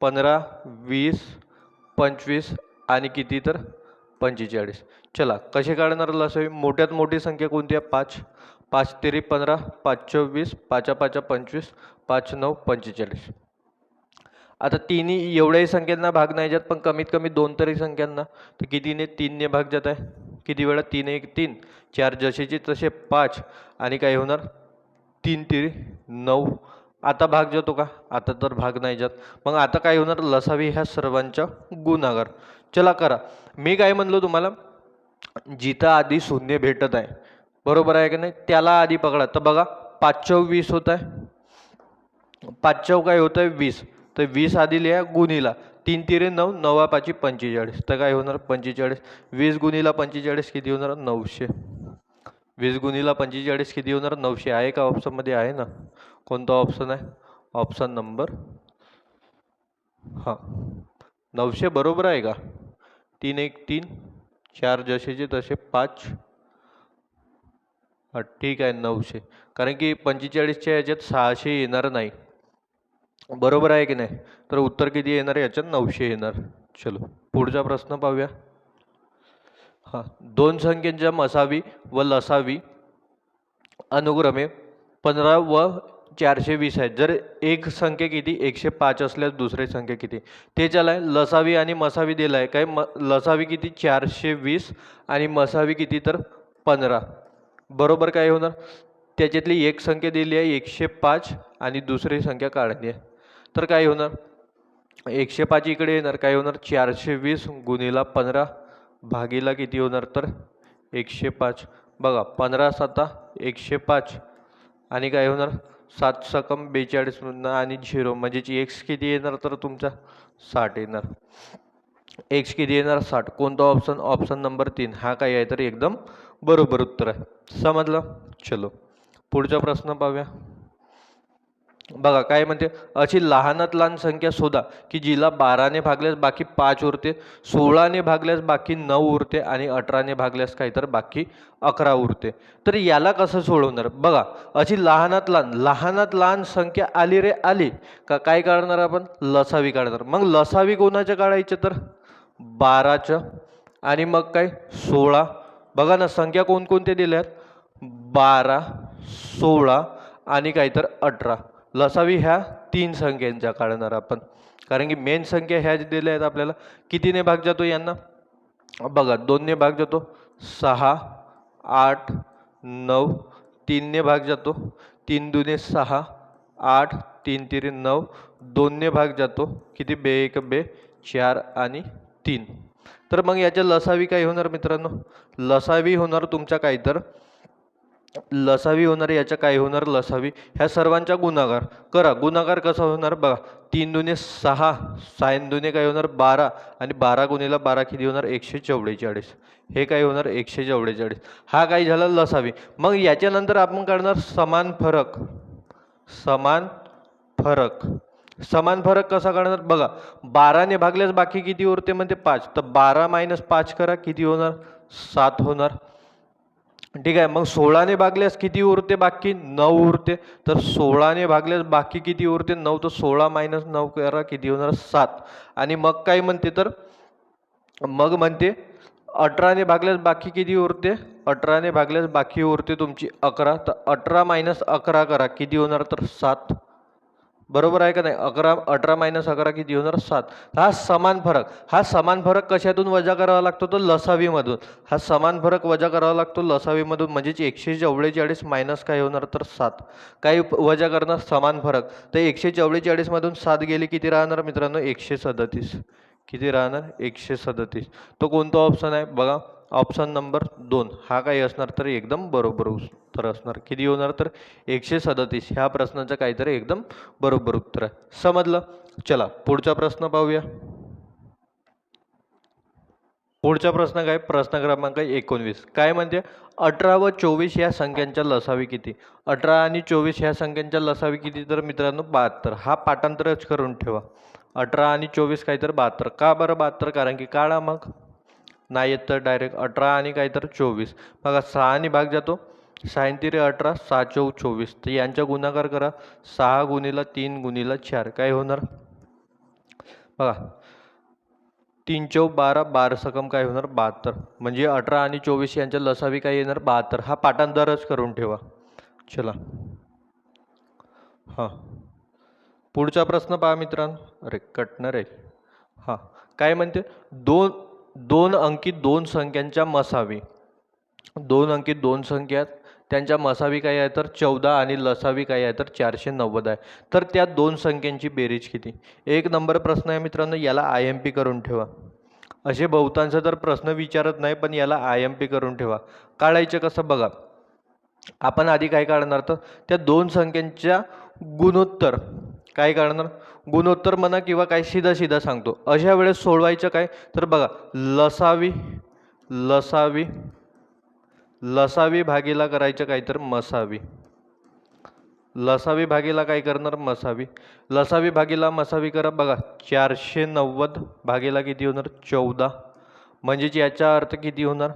15, 20, 25 आणि किती तर 45. चला कसे काढणार लसावी? मोठ्यात मोठी संख्या कोणती आहे? 5. 5 तेरी 15, 5 24, 5 5 25, 5 9 45. आता तिन्ही एवढ्याही संख्यांना भाग नाही जात, पण कमीत कमी दोन तरी संख्यांना. तर कितीने? 3ने भाग जात आहे. किती वेळा? 3 1 3, 4 जसेचे तसे 5 आणि काय होणार? 3 3 9. आता भाग जातो का? आता तर भाग नाही जात. मग आता काय होणार? लसावी ह्या सर्वांचा गुणाकार. चला करा. मी काय म्हणलो तुम्हाला? जिथं आधी शून्य भेटत आहे, बरोबर आहे की नाही, त्याला आधी पकडा. तर बघा 5 चौ 20 होत आहे. 5 चौ काय होत आहे? 20. तर 20 आधी लिहा गुणीला. 3 तिरे 9, 9 5 45. तर काय होणार? 45. 20 गुणीला 45 किती होणार? 900. 20 गुणीला 45 किती होणार? 900. आहे का ऑप्शनमध्ये? आहे ना. कोणता ऑप्शन आहे? ऑप्शन नंबर हां 900 बरोबर आहे का? 3 1 3, 4 जसेचे तसे 5. हां ठीक आहे 900. कारण की 45च्या याच्यात 600 येणार नाही, बरोबर आहे की नाही. तर उत्तर किती येणार? याच्यात 900 येणार. चलो पुढचा प्रश्न पाहूया. हां दोन संख्येच्या मसावी व लसावी अनुक्रमे 15 व 420 आहेत. जर एक संख्या किती 105 असल्यास दुसरी संख्या किती? ते चला लसावी आणि मसावी दिला आहे. काय लसावी किती? 420 आणि मसावी किती तर 15. बरोबर काय होणार? त्याच्यातली एक संख्या दिली आहे 105 आणि दुसरी संख्या काढली आहे. तर काय होणार? 105 इकडे येणार. काय होणार? 420 गुणीला 15 भागीला किती होणार? तर 105. बघा 15 7 105 आणि काय होणार? 7 सकम 42 आणि 0 म्हणजे एक्स किती येणार? तर तुमचा 60 येणार. एक्स किती येणार? 60. कोणता ऑप्शन? ऑप्शन नंबर 3 हा काय आहे? तर एकदम बरोबर उत्तर आहे. समजलं? चलो पुढचा प्रश्न पाहूया. बघा काय म्हणते? अशी लहानात लहान संख्या शोधा की जिला 12ने भागल्यास बाकी 5 उरते, 16ने भागल्यास बाकी 9 उरते आणि 18ने भागल्यास काय तर बाकी 11 उरते. तर याला कसं सोडवणार? बघा अशी लहानात लहान संख्या आली रे आली का काय काढणार आपण? लसावी काढणार. मग लसावी कोणाच्या काढायचं? तर 12चं आणि मग काय 16. बघा ना संख्या कोणकोणत्या दिल्यात? 12, 16 आणि काय तर 18. लसावी ह्या 3 संख्यांच्या काढणार आपण, कारण की मेन संख्या ह्या दिल्या आहेत आपल्याला. कितीने भाग जातो यांना? बघा 2ने भाग जातो 6, 8, 9. 3ने भाग जातो 3 दुने 6, 8, 3 तिरे 9. 2ने भाग जातो किती? 2 1 2, 4 आणि 3. तर मग याच्या लसावी काय होणार मित्रांनो? लसावी होणार तुमचा काय तर लसावी होणार याच्या काय होणार? लसावी ह्या सर्वांचा गुणाकार करा. गुणाकार कसा होणार? बघा 3 दुने 6, 6 दुने काय होणार? 12 आणि 12 गुणीला 12 किती होणार? 144. हे काय होणार? 144. हा काय झाला? लसावी. मग याच्यानंतर आपण काढणार समान फरक. समान फरक. समान फरक कसा काढणार? बघा 12ने भागल्यास बाकी किती उरते? म्हणते 5. तर 12 - 5 करा किती होणार? 7 होणार. ठीक आहे. मग 16ने भागल्यास किती उरते? बाकी 9 उरते. तर 16ने भागल्यास बाकी किती उरते? 9. तर 16 - 9 करा किती होणार? 7. आणि मग काय म्हणते? तर मग म्हणते 18ने भागल्यास बाकी किती उरते? 18ने भागल्यास बाकी उरते तुमची 11. तर 18 - 11 करा किती होणार? तर 7. बरोबर आहे का नाही? 18 - 11 किती होणार? 7. हा समान फरक. हा समान फरक कशातून वजा करावा लागतो? तर लसावीमधून. हा समान फरक वजा करावा लागतो लसावीमधून. म्हणजेच 144 मायनस काय होणार? तर 7. काय वजा करणार? समान फरक. तर 144 मधून 7 गेले किती राहणार मित्रांनो? 137. किती राहणार? 137. तो कोणता ऑप्शन आहे? बघा ऑप्शन नंबर 2 हा काही असणार तर एकदम बरोबर उत्तर असणार. किती होणार? तर 137. ह्या प्रश्नाचं काहीतरी एकदम बरोबर उत्तर आहे. समजलं? चला पुढचा प्रश्न पाहूया. पुढचा प्रश्न काय? प्रश्न क्रमांक 19 काय म्हणते? 18 व 24 या संख्यांच्या लसावी किती? 18 आणि 24 ह्या संख्यांच्या लसावी किती? तर मित्रांनो 72. हा पाठांतरच करून ठेवा. 18 आणि 24 काय तर 72. का बरं 72? कारण की काढा मग नाही येत तर डायरेक्ट 18 आणि काय तर 24. बघा 6ने भाग जातो 6 तिरे 18, 6 चौक 24. तर यांचा गुणाकार करा. 6 गुणीला 3 गुणीला 4 काय होणार? बघा 3 चौक 12, 12 सकम काय होणार 72, म्हणजे 18 आणि 24 यांच्या लसावी काय येणार 72. हा पाठांतरच करून ठेवा. चला हां, पुढचा प्रश्न पहा मित्रांनो. अरे कटणार आहे. हां, काय म्हणते, दोन दोन अंकी दोन संख्यांच्या मसावी. दोन अंकी दोन संख्या त्यांच्या मसावी काय आहे तर 14 आणि लसावी काय आहे तर 490 आहे. तर त्या दोन संख्यांची बेरीज किती? एक नंबर प्रश्न आहे मित्रांनो. याला IMP करून ठेवा. असे बहुतांश तर प्रश्न विचारत नाही, पण याला IMP करून ठेवा. काढायचं कसं बघा. आपण आधी काय काढणार तर त्या दोन संख्यांच्या गुणोत्तर काय काढणार, गुणोत्तर म्हणा किंवा काय सीधा सीधा सांगतो. अशा वेळेस सोडवायचं काय तर बघा, लसावी लसावी लसावी भागीला करायचं काय तर मसावी. लसावी भागीला काय करणार मसावी. लसावी भागीला मसावी करा. बघा 490 भागीला किती होणार 14, म्हणजेच याचा अर्थ किती होणार,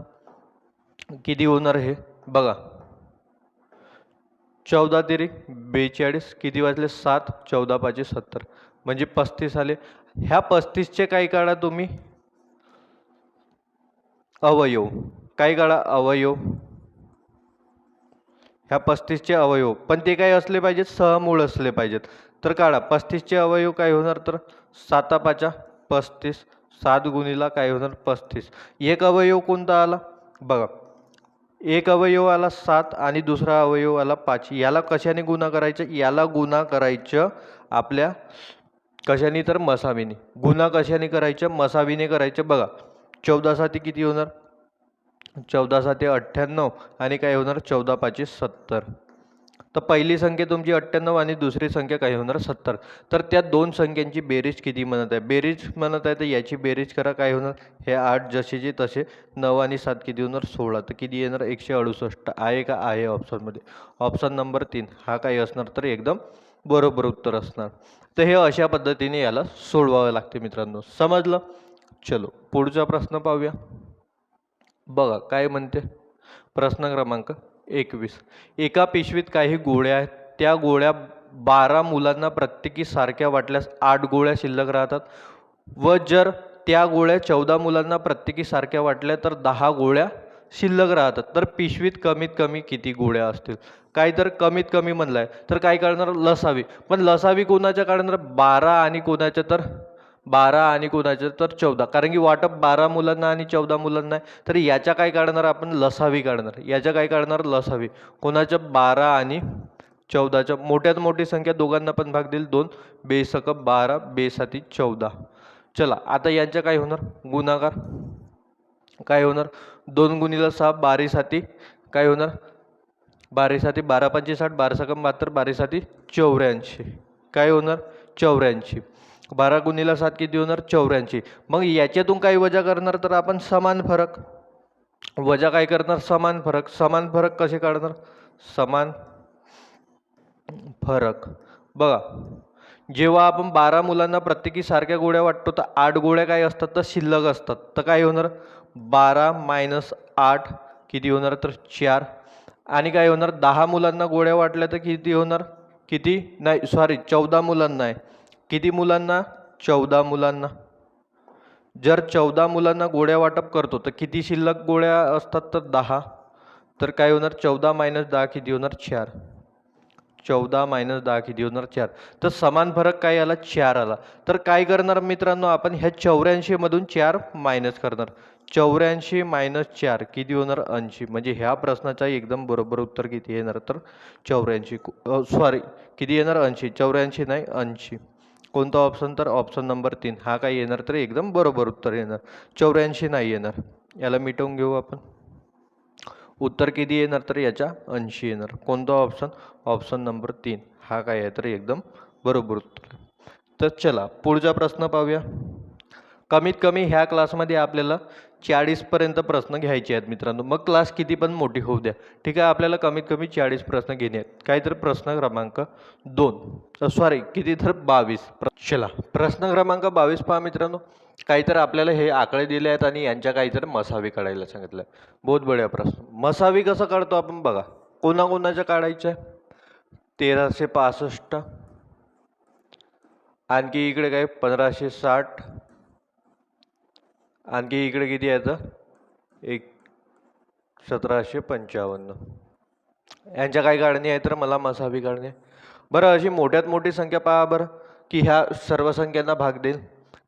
किती होणार हे बघा. 14 तिरी 42, किती वाजले 7, 14 पाचे 70, म्हणजे 35 आले. ह्या 35चे काय काढा तुम्ही अवयव. काय काढा अवयव. ह्या 35चे अवयव, पण ते काय असले पाहिजेत सहमूळ असले पाहिजेत. तर काढा 35चे अवयव काय होणार तर 7 पाचा 35, 7 गुणीला काय होणार 35. एक अवयव कोणता आला बघा, एक अवयव आला 7 आणि दुसरा अवयव आला 5. याला कशाने गुणा करायचं, याला गुणा करायचं आपल्या कशाने तर मसावीने. गुणा कशाने करायचं मसावीने करायचं. बघा 14 साती किती होणार 14 साती 98 आणि काय होणार 14 पाचे 70. तर पहिली संख्या तुमची 98 आणि दुसरी संख्या काय होणार 70. तर त्या दोन संख्यांची बेरीज किती म्हणत आहे, बेरीज म्हणत आहे तर याची बेरीज करा. काय होणार हे 8 जसेचे तसे, 9 आणि 7 किती होणार 16. तर किती येणार 168 आहे का आहे ऑप्शनमध्ये. ऑप्शन नंबर 3 हा काय असणार तर एकदम बरोबर उत्तर असणार. तर हे अशा पद्धतीने याला सोडवावं लागते मित्रांनो. समजलं. चलो पुढचा प्रश्न पाहूया. बघा काय म्हणते, प्रश्न क्रमांक 21. एका पिशवीत काही गोळ्या आहेत. त्या गोळ्या 12 मुलांना प्रत्येकी सारख्या वाटल्यास 8 गोळ्या शिल्लक राहतात, व जर त्या गोळ्या 14 मुलांना प्रत्येकी सारख्या वाटल्या तर 10 गोळ्या शिल्लक राहतात. तर पिशवीत कमीत कमी किती गोळ्या असतील. काय तर कमीत कमी म्हणलाय तर काय करणार लसावी. पण लसावी कोणाच्या काढणार 12 आणि कोणाच्या तर 12 आणि कोणाच्या तर 14, कारण की वाटप 12 मुलांना आणि 14 मुलांना आहे. तर याच्या काय काढणार आपण लसावी काढणार. याच्या काय काढणार लसावी. कोणाच्या 12 आणि 14च्या मोठ्यात मोठी संख्या दोघांना पण भाग देईल 2, बेसक 12 बेसाती 14. चला आता यांच्या काय होणार गुणाकार. काय होणार 2 गुणिले 6 12 साती काय होणार 12 साती 12 पंचे 60, 12 सकम 72, 12 साती 84, काय होणार 84. 12 गुणिले 7 किती होणार 84. मग याच्यातून काय वजा करणार तर आपण समान फरक. वजा काय करणार समान फरक. समान फरक कसे काढणार समान फरक. बघा जेव्हा आपण 12 मुलांना प्रत्येकी सारख्या गोळ्या वाटतो तर 8 गोळ्या काय असतात तर शिल्लक असतात. तर काय होणार 12 मायनस 8 किती होणार तर 4. आणि काय होणार 10 मुलांना गोळ्या वाटल्या तर किती होणार, किती नाही सॉरी 14 मुलांना आहे. किती मुलांना 14 मुलांना. जर 14 मुलांना गोळ्या वाटप करतो तर किती शिल्लक गोळ्या असतात तर 10. तर काय होणार 14 मायनस 10 किती होणार 4. 14 मायनस 10 किती होणार 4. तर समान फरक काय आला 4 आला. तर काय करणार मित्रांनो आपण ह्या 84 मधून 4 मायनस करणार. 84 मायनस 4 किती होणार 80. म्हणजे ह्या प्रश्नाचा एकदम बरोबर उत्तर किती येणार तर 84. सॉरी किती येणार 80. 84 नाही 80. कोणता ऑप्शन तर ऑप्शन नंबर 3 हा काय येणार तर एकदम बरोबर उत्तर येणार. 84 नाही येणार. याला मिटवून घेऊ आपण. उत्तर किती येणार तर याच्या 80 येणार. कोणता ऑप्शन ऑप्शन नंबर 3 हा काय आहे तर एकदम बरोबर उत्तर. तर चला पुढचा प्रश्न पाहूया. कमीत कमी ह्या क्लासमध्ये आपल्याला 40 पर्यंत प्रश्न घ्यायचे आहेत मित्रांनो. मग क्लास किती पण मोठी होऊ द्या ठीक आहे. आपल्याला कमीत कमी 40 प्रश्न घेणे आहेत. काहीतरी प्रश्न क्रमांक 2 सॉरी किती तर 22. चला प्रश्न क्रमांक 22 पहा मित्रांनो. काहीतरी आपल्याला हे आकडे दिले आहेत आणि यांच्या काहीतरी मसावी काढायला सांगितलं. बहुत बढिया प्रश्न. मसावी कसं काढतो आपण बघा. कोणाकोणाच्या काढायचं आहे 1365 आणखी इकडे काय 1560, आणखी इकडे किती यायचं 1755. यांच्या काय काढणी आहे तर मला मसावी काढणे. बरं अशी मोठ्यात मोठी संख्या पहा बरं की ह्या सर्व संख्यांना भाग देईल.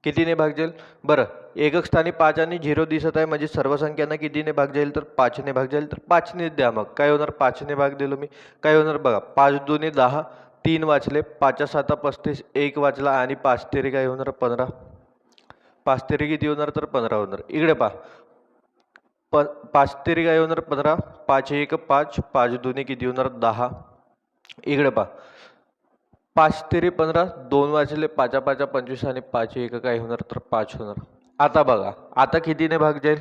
कितीने भाग जाईल बरं, एकक स्थानी 5 आणि 0 दिसत आहे म्हणजे सर्व संख्यांना कितीने भाग जाईल तर 5ने भाग जाईल. तर 5ने द्या, मग काय होणार 5ने भाग दिलो मी, काय होणार बघा 5 2 10, 3 वाचले, 5 7 35, 1 वाचला आणि 5 तेरी काय होणार 15. 5 तेरी किती होणार तर 15 होणार. इकडे पहा 5 तेरी काय होणार 15, 5 1 5, 5 2 किती होणार 10. इकडे पहा 5 तेरी 15, 2 वाचले, 5 5 25 आणि 5 1 काय होणार तर 5 होणार. आता बघा आता कितीने भाग जाईल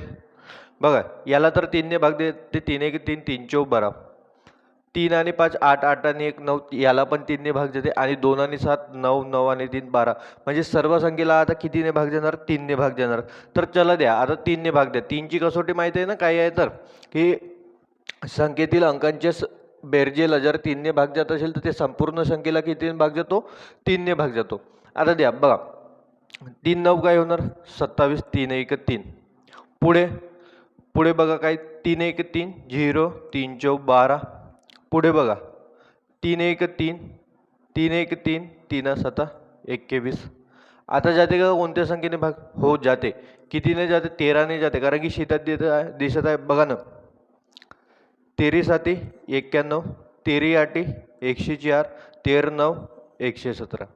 बघा, याला तर 3ने भाग दे, ते 3 1 3, 3 चौक 12, 3 आणि 5 8, 8 आणि 1 9, याला पण 3ने भाग देते आणि 2 आणि 7 9, 9 आणि 3 12, म्हणजे सर्व संख्येला आता कितीने भाग देणार 3ने भाग देणार. तर चला द्या आता 3ने भाग द्या. 3ची कसोटी माहिती आहे ना काय आहे तर की संख्येतील अंकांचे बेरजेला जर 3ने भाग जात असेल तर ते संपूर्ण संख्येला कितीने भाग जातो 3ने भाग जातो. आता द्या बघा 3 9 काय होणार 27, 3 1 3. पुढे पुढे बघा काय 3 1 3 0, 3 चौक 12. पुढे बघा 3 1 3, 3 1 3, 3 7 21. आता जाते का कोणत्या संख्येने भाग हो जाते. कितीने जाते 13ने जाते, कारण की शेतात दिसत आहे बघा ना 13 7 91, 13 8 104, 13 9 117.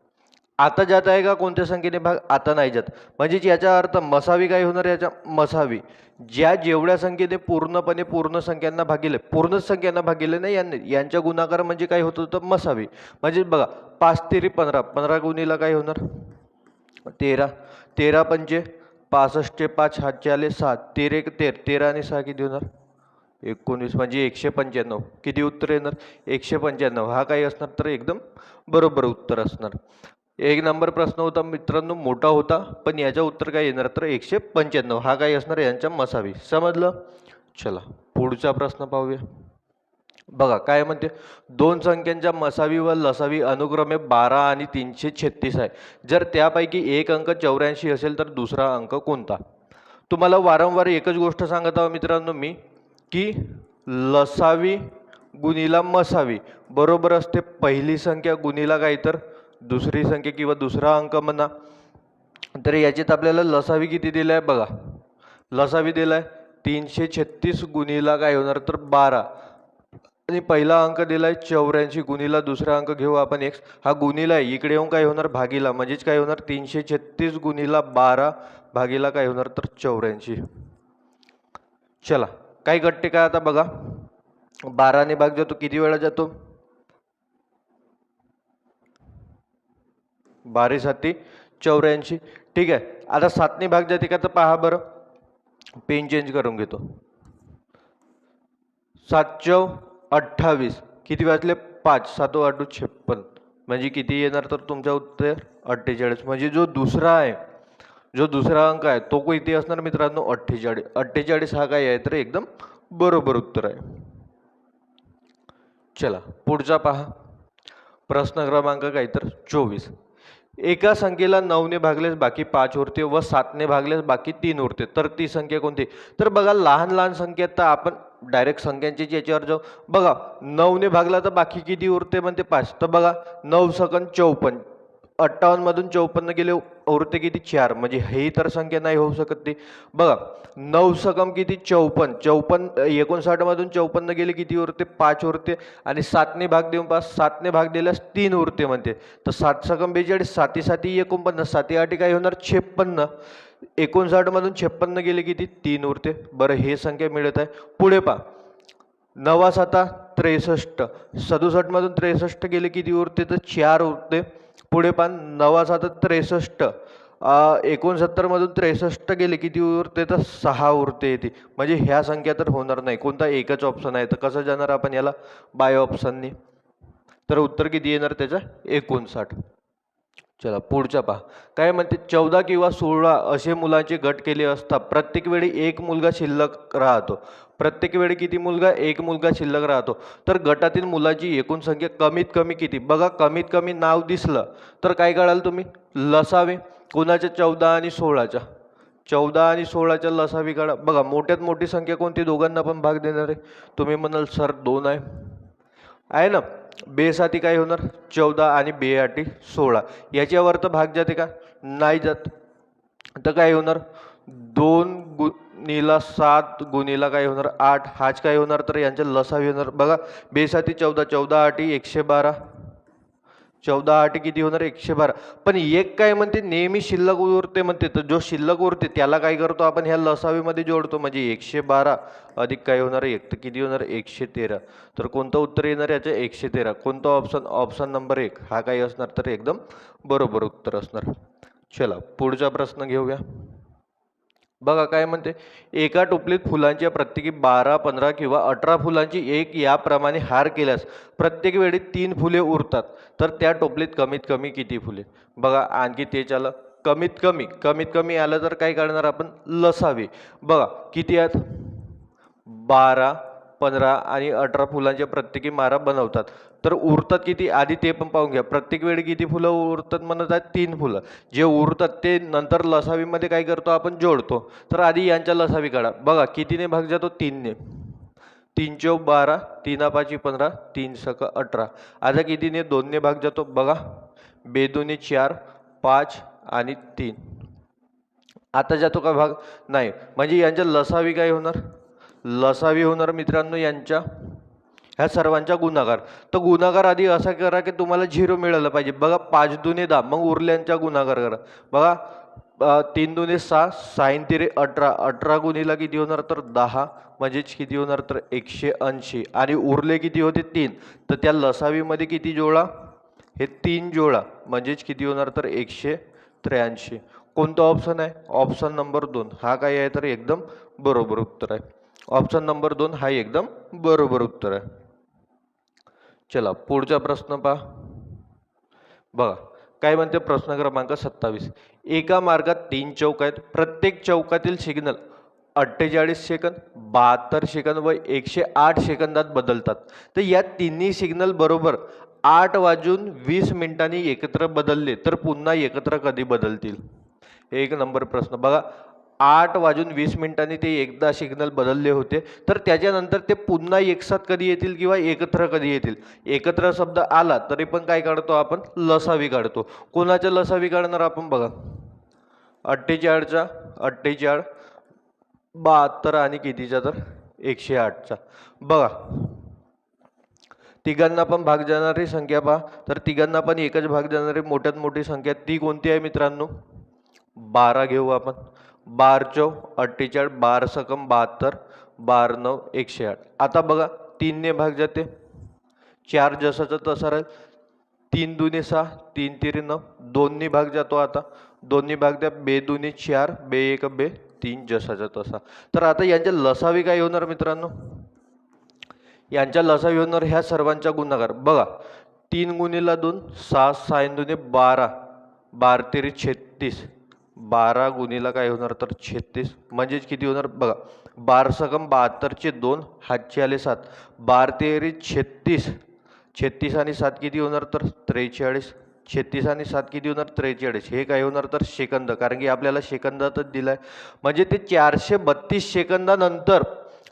आता जात आहे का कोणत्या संख्येने भाग आता नाही जात, म्हणजेच याचा अर्थ मसावी काय होणार याच्या मसावी ज्या जेवढ्या संख्येने पूर्णपणे पूर्ण संख्यांना भागिले, पूर्णच संख्यांना भागिले नाही यांच्या गुणाकार म्हणजे काय होत होतं मसावी. म्हणजे बघा 5 तेरी 15, 15 गुणीला काय होणार 13, 13 पंचे 65, 5 हातचे आले 7, 13 1 13, 13 आणि 6 किती होणार 19, म्हणजे 195. किती उत्तर येणार 195. हा काही असणार तर एकदम बरोबर उत्तर असणार. 1 नंबर प्रश्न होता मित्रांनो, मोठा होता पण याचं उत्तर काय येणार तर 195. हा काही असणार यांच्या मसावी. समजलं. चला पुढचा प्रश्न पाहूया. बघा काय म्हणते, दोन संख्यांच्या मसावी व लसावी अनुक्रमे 12 आणि 336 आहे. जर त्यापैकी एक अंक 84 असेल तर दुसरा अंक कोणता. तुम्हाला वारंवार एकच गोष्ट सांगत आहो मित्रांनो मी की लसावी गुणीला मसावी बरोबर असते पहिली संख्या गुणीला काय तर दुसरी संख्या किंवा दुसरा अंक म्हणा. तर याच्यात आपल्याला लसावी किती दिलाय बघा, लसावी दिलाय 336 गुणीला काय होणार तर 12 आणि पहिला अंक दिलाय 84 गुणीला दुसरा अंक घेऊ आपण x, हा गुणीला आहे इकडे येऊन काय होणार भागीला, म्हणजेच काय होणार 336 गुणीला 12 भागीला काय होणार तर 84. चला काय घटते काय आता बघा 12 ने भाग जातो किती वेळा जातो 12 7 84. ठीक आहे. आता 7 ने भाग जाते का तर पहा बरं, पेन चेंज करून घेतो. 7 चौक 28, किती वाजले 5, 7 8 56, म्हणजे किती येणार तर तुमच्या उत्तर 48. म्हणजे जो दुसरा आहे जो दुसरा अंक आहे तो किती असणार मित्रांनो 48. 48 हा काय आहे तर एकदम बरोबर उत्तर आहे. चला पुढचा पहा प्रश्न क्रमांक काय तर 24. एका संख्येला 9 ने भागल्यास बाकी 5 उरते व 7 ने भागल्यास बाकी 3 उरते, तर ती संख्या कोणती. तर बघा लहान लहान संख्या तर आपण डायरेक्ट संख्यांची याच्यावर जाऊ. बघा 9 ने भागला तर बाकी किती उरते म्हणते 5, तर बघा 9 सकन 54, 58 मधून 54 गेले उरते किती 4, म्हणजे ही तर संख्या नाही होऊ शकत ती. बघा 9 सकम किती 54, 59 मधून 54 गेले किती उरते 5 उरते आणि 7 ने भाग देऊन 7 ने भाग दिल्यास 3 उरते म्हणते. तर 7 सकम 42, 7 7 49, 7 8 काय होणार 56, 59 मधून 56 गेले किती 3 उरते. बरं हे संख्या मिळत आहे. पुढे पहा 9 7 63, 67 मधून 63 गेले किती उरते तर 4 उरते. पुढे पहा 9 7 63, 69 मधून 63 गेले किती उरते तर 6 उरते येते, म्हणजे ह्या संख्या तर होणार नाही. कोणता एकच ऑप्शन आहे, तर कसं जाणार आपण याला बाय ऑप्शननी. तर उत्तर किती येणार त्याचं 59. चला पुढचा पहा. काय म्हणते 14 किंवा 16 असे मुलांचे गट केले असता प्रत्येक वेळी एक मुलगा शिल्लक राहतो. प्रत्येक वेळी किती मुलगा? एक मुलगा शिल्लक राहतो. तर गटातील मुलांची एकूण संख्या कमीत कमी किती? बघा कमीत कमी नाव दिसलं तर काय कराल तुम्ही? लसावे. कोणाच्या? 14 आणि 16च्या. 14 आणि 16च्या लसावी काढा. बघा मोठ्यात मोठी संख्या कोणती? दोघांना पण भाग देणार आहे. तुम्ही म्हणाल सर 2 आहे ना. बेसाठी काय होणार? 14 आणि बेसाठी 16. याच्यावर तर भाग जाते का? नाही जात. तर काय होणार? 2 गुणिला 7 गुणिला काय होणार? 8. हाच काय होणार? तर यांच्या लसावी होणार. बघा बेसाठी 14, 14 आठी 112. 14 आठी किती होणार? 112. पण एक काय म्हणते? नेहमी शिल्लक उरते म्हणते. तर जो शिल्लक उरते त्याला काय करतो आपण? ह्या लसावीमध्ये जोडतो. म्हणजे 112 अधिक काय होणार? 1 तर किती होणार? 113. तर कोणतं उत्तर येणार याचं? 113. कोणतं ऑप्शन? ऑप्शन नंबर 1 हा काय असणार? तर एकदम बरोबर उत्तर असणार. चला पुढचा प्रश्न घेऊया. बघा काय म्हणते? एका टोपलीत फुलांच्या प्रत्येकी 12, 15 किंवा 18 फुलांची एक याप्रमाणे हार केल्यास प्रत्येक वेळी 3 फुले उरतात. तर त्या टोपलीत कमीत कमी किती फुले? बघा आणखी तेच आलं. कमीत कमी आलं तर काय करणार आपण? लसावी. बघा किती आहेत? 12, 15 आणि 18 फुलांच्या प्रत्येकी माळा बनवतात. तर उरतात किती? आधी ते पण पाहून घ्या. प्रत्येक वेळी किती फुलं उरतात? म्हणत आहेत 3 फुलं. जे उरतात ते नंतर लसावीमध्ये काय करतो आपण? जोडतो. तर आधी यांच्या लसावी काढा. बघा कितीने भाग जातो? 3ने. 3 चौक 12, 3 पाची 15, 3 सक 18. आता कितीने? 2ने भाग जातो. बघा बेदोने 4, 5 आणि 3. आता जातो का भाग? नाही. म्हणजे यांच्या लसावी काय होणार? लसावी होणार मित्रांनो यांच्या ह्या सर्वांचा गुणाकार. तर गुणाकार आधी असा करा की तुम्हाला 0 मिळालं पाहिजे. बघा 5 दुने 10, मग उरल्यांचा गुणाकार करा. बघा 3 दुने 6, 6 तिरे 18, 18 गुणिला किती होणार? तर 10. म्हणजेच किती होणार? तर 180. आणि उरले किती होते? 3. तर त्या लसावीमध्ये किती जोडा? हे 3 जोडा. म्हणजेच किती होणार? तर 183. कोणतं ऑप्शन आहे? ऑप्शन नंबर 2 हा काय आहे? तर एकदम बरोबर उत्तर आहे. ऑप्शन नंबर 2 हा एकदम बरोबर उत्तर आहे. चला पुढचा प्रश्न पहा. बघा काय म्हणते? प्रश्न क्रमांक 27. एका मार्गात 3 चौक आहेत. प्रत्येक चौकातील सिग्नल 48 सेकंद, 72 सेकंद व 108 सेकंदात बदलतात. तर या तिन्ही सिग्नल बरोबर 8:20 एकत्र बदलले तर पुन्हा एकत्र कधी बदलतील? 1 नंबर प्रश्न. बघा 8:20 ते एकदा सिग्नल बदलले होते. तर त्याच्यानंतर ते पुन्हा एकसाथ कधी येतील किंवा एकत्र कधी येतील? एकत्र शब्द आला तरी पण काय काढतो आपण? लसावी काढतो. कोणाच्या लसावी काढणार आपण? बघा 48चा 48, 72 आणि कितीचा? तर 108चा. बघा तिघांना पण भाग जाणारी संख्या पहा. तर तिघांना पण एकच भाग जाणारी मोठ्यात मोठी संख्या ती कोणती आहे मित्रांनो? 12 घेऊ आपण. 12 चौक 48, 12 सकम 72, 12 9 108. आता बघा 3ने भाग जाते. 4 जसाचा तसा राहील. 3 दुने 6, 3 तिरी 9. 2ने भाग जातो. आता 2ने भाग द्या. बे दुने 4, बे 1 बे 3 जसाचा तसा. तर आता यांच्या लसावी काय होणार मित्रांनो? यांच्या लसावी होणार ह्या सर्वांचा गुणाकार. बघा 3 गुणिला 2 6, 6 दुने 12, 12 तेरी 36, 12 गुणिला काय होणार? तर 36. म्हणजेच किती होणार? बघा 12 सकम 72चे 2, हातचे आले 7, 12 तेरी 36, 36 आणि 7 किती होणार? तर 43. 36 आणि 7 किती होणार? 43. हे काय होणार? तर सेकंद. कारण की आपल्याला सेकंदातच दिलाय. म्हणजे ते 432 सेकंदानंतर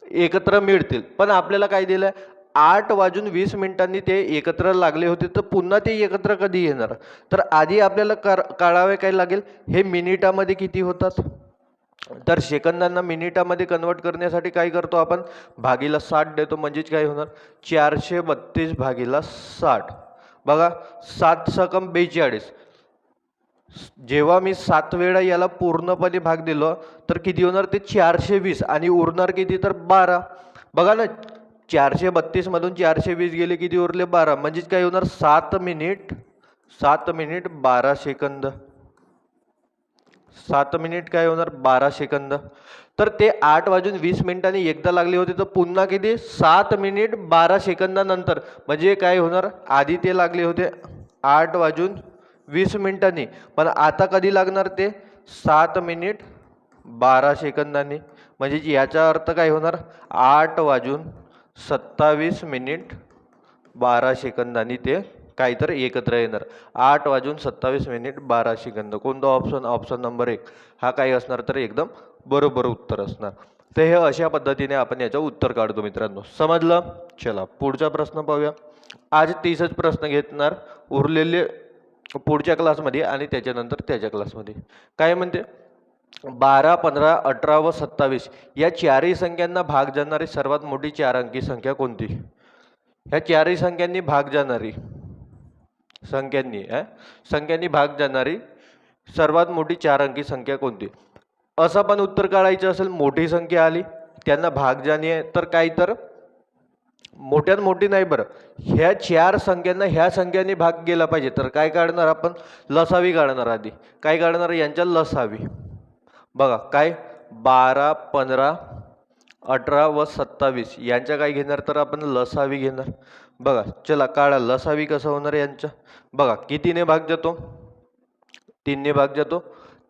एकत्र मिळतील. पण आपल्याला काय दिलंय? 8:20 ते एकत्र लागले होते. तर पुन्हा ते एकत्र कधी येणार? तर आधी आपल्याला काढावे काय लागेल? हे मिनिटामध्ये किती होतात? तर सेकंदांना मिनिटामध्ये कन्वर्ट करण्यासाठी काय करतो आपण? भागीला 60 देतो. म्हणजेच काय होणार? 432 भागीला 60. बघा 7 सकम 42. जेव्हा मी 7 वेळा याला पूर्णपणे भाग दिलो तर किती होणार? ते 420 आणि उरणार किती? तर 12. बघा ना 432 मधून 420 गेले किती उरले? 12. म्हणजेच काय होणार? 7 मिनिट 12 सेकंद. 7 मिनिट काय होणार? 12 सेकंद. तर ते 8:20 एकदा लागले होते. तर पुन्हा किती? 7 मिनिट 12 सेकंदानंतर. म्हणजे काय होणार? आधी ते लागले होते 8:20 20 मिनिटांनी, पण आता कधी लागणार ते 7 मिनिट 12 सेकंदांनी. म्हणजे याचा अर्थ काय होणार 8:27 ते काहीतरी एकत्र येणार. 8:27 कोणता ऑप्शन? ऑप्शन नंबर 1 हा काही असणार तर एकदम बरोबर उत्तर असणार. तर हे अशा पद्धतीने आपण याचं उत्तर काढतो मित्रांनो. समजलं? चला पुढचा प्रश्न पाहूया. आज 30च प्रश्न घेणार, उरलेले पुढच्या क्लासमध्ये आणि त्याच्यानंतर त्याच्या क्लासमध्ये. काय म्हणते? 12, 15, 18 व 27 या चारही संख्यांना भाग जाणारी सर्वात मोठी 4 अंकी संख्या कोणती? ह्या चारही संख्यांनी भाग जाणारी संख्यांनी भाग जाणारी सर्वात मोठी 4 अंकी संख्या कोणती? असं पण उत्तर काढायचं असेल, मोठी संख्या आली त्यांना भाग जाणे आहे तर काय तर मोठ्यात मोठी नाही बरं, ह्या 4 संख्यांना ह्या संख्याने भाग गेला पाहिजे तर काय काढणार आपण? लसावी काढणार. आधी काय काढणार? यांच्या लसावी. बघा काय 12, 15, 18 व 27 यांच्या काय घेणार तर आपण लसावी घेणार. बघा चला काढा लसावी कसं होणार यांच्या. बघा कितीने भाग जातो? 3 ने भाग जातो.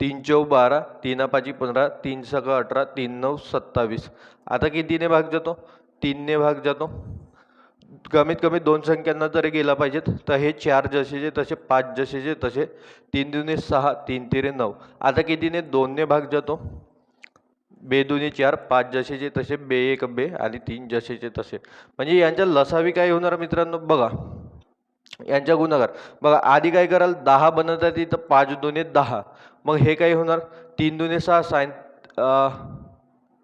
3 चौक 12, 3 5 15, 3 6 18, 3 9 27. आता कितीने भाग जातो? 3 ने भाग जातो. कमीत कमी 2 संख्यांना जरी गेला पाहिजेत तर हे 4 जसेचे तसे, 5 जसेचे तसे, 3 दुने 6, 3 तिरे 9. आता कितीने? 2 ने भाग जातो. 2 दुने 4, 5 जसेचे तसे, 2 1 2 आणि 3 जसेचे तसे. म्हणजे यांच्या लसावी काय होणार मित्रांनो? बघा यांच्या गुणाकार. बघा आधी काय कराल? 10 बनवतात इथं 5 दुने 10. मग हे काय होणार? 3 दुने 6,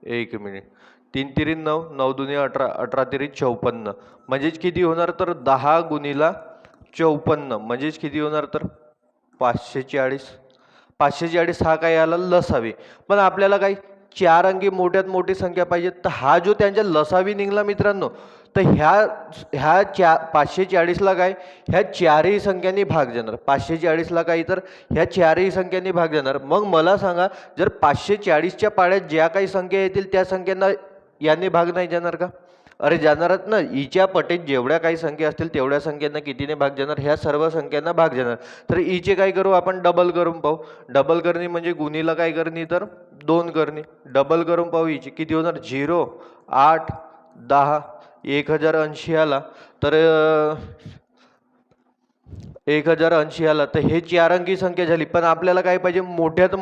1 मिनिट, 3 तिरी 9, 9 दुने 18, 18 तिरी 54. म्हणजेच किती होणार तर 10 गुणिला 54 म्हणजेच किती होणार तर 540. 540 हा काय आला? लसावी. पण आपल्याला काय 4 अंकी मोठ्यात मोठी संख्या पाहिजे, तर हा जो त्यांच्या लसावी निघाला मित्रांनो, तर ह्या 540ला काय ह्या चारही संख्यांनी भाग जाणार. 540ला काय तर ह्या चारही संख्यांनी भाग जाणार. मग मला सांगा, जर 540च्या पाड्यात ज्या काही संख्या येतील त्या संख्यांना यांनी भाग नाही जाणार का? अरे जाणारच ना. ईच्या पटीत जेवढ्या काही संख्या असतील तेवढ्या संख्यांना कितीने भाग जाणार? ह्या सर्व संख्यांना भाग जाणार. तर ईचे काय करू आपण? डबल करून पाहू. डबल करणे म्हणजे गुणीला काय करणे तर 2 करणे. डबल करून पाहू. ईचे किती होणार? 0, 8, 10, 1080 आला तर 1080 आला तर हे 4 अंकी संख्या झाली. पण आपल्याला काय पाहिजे? मोठ्यात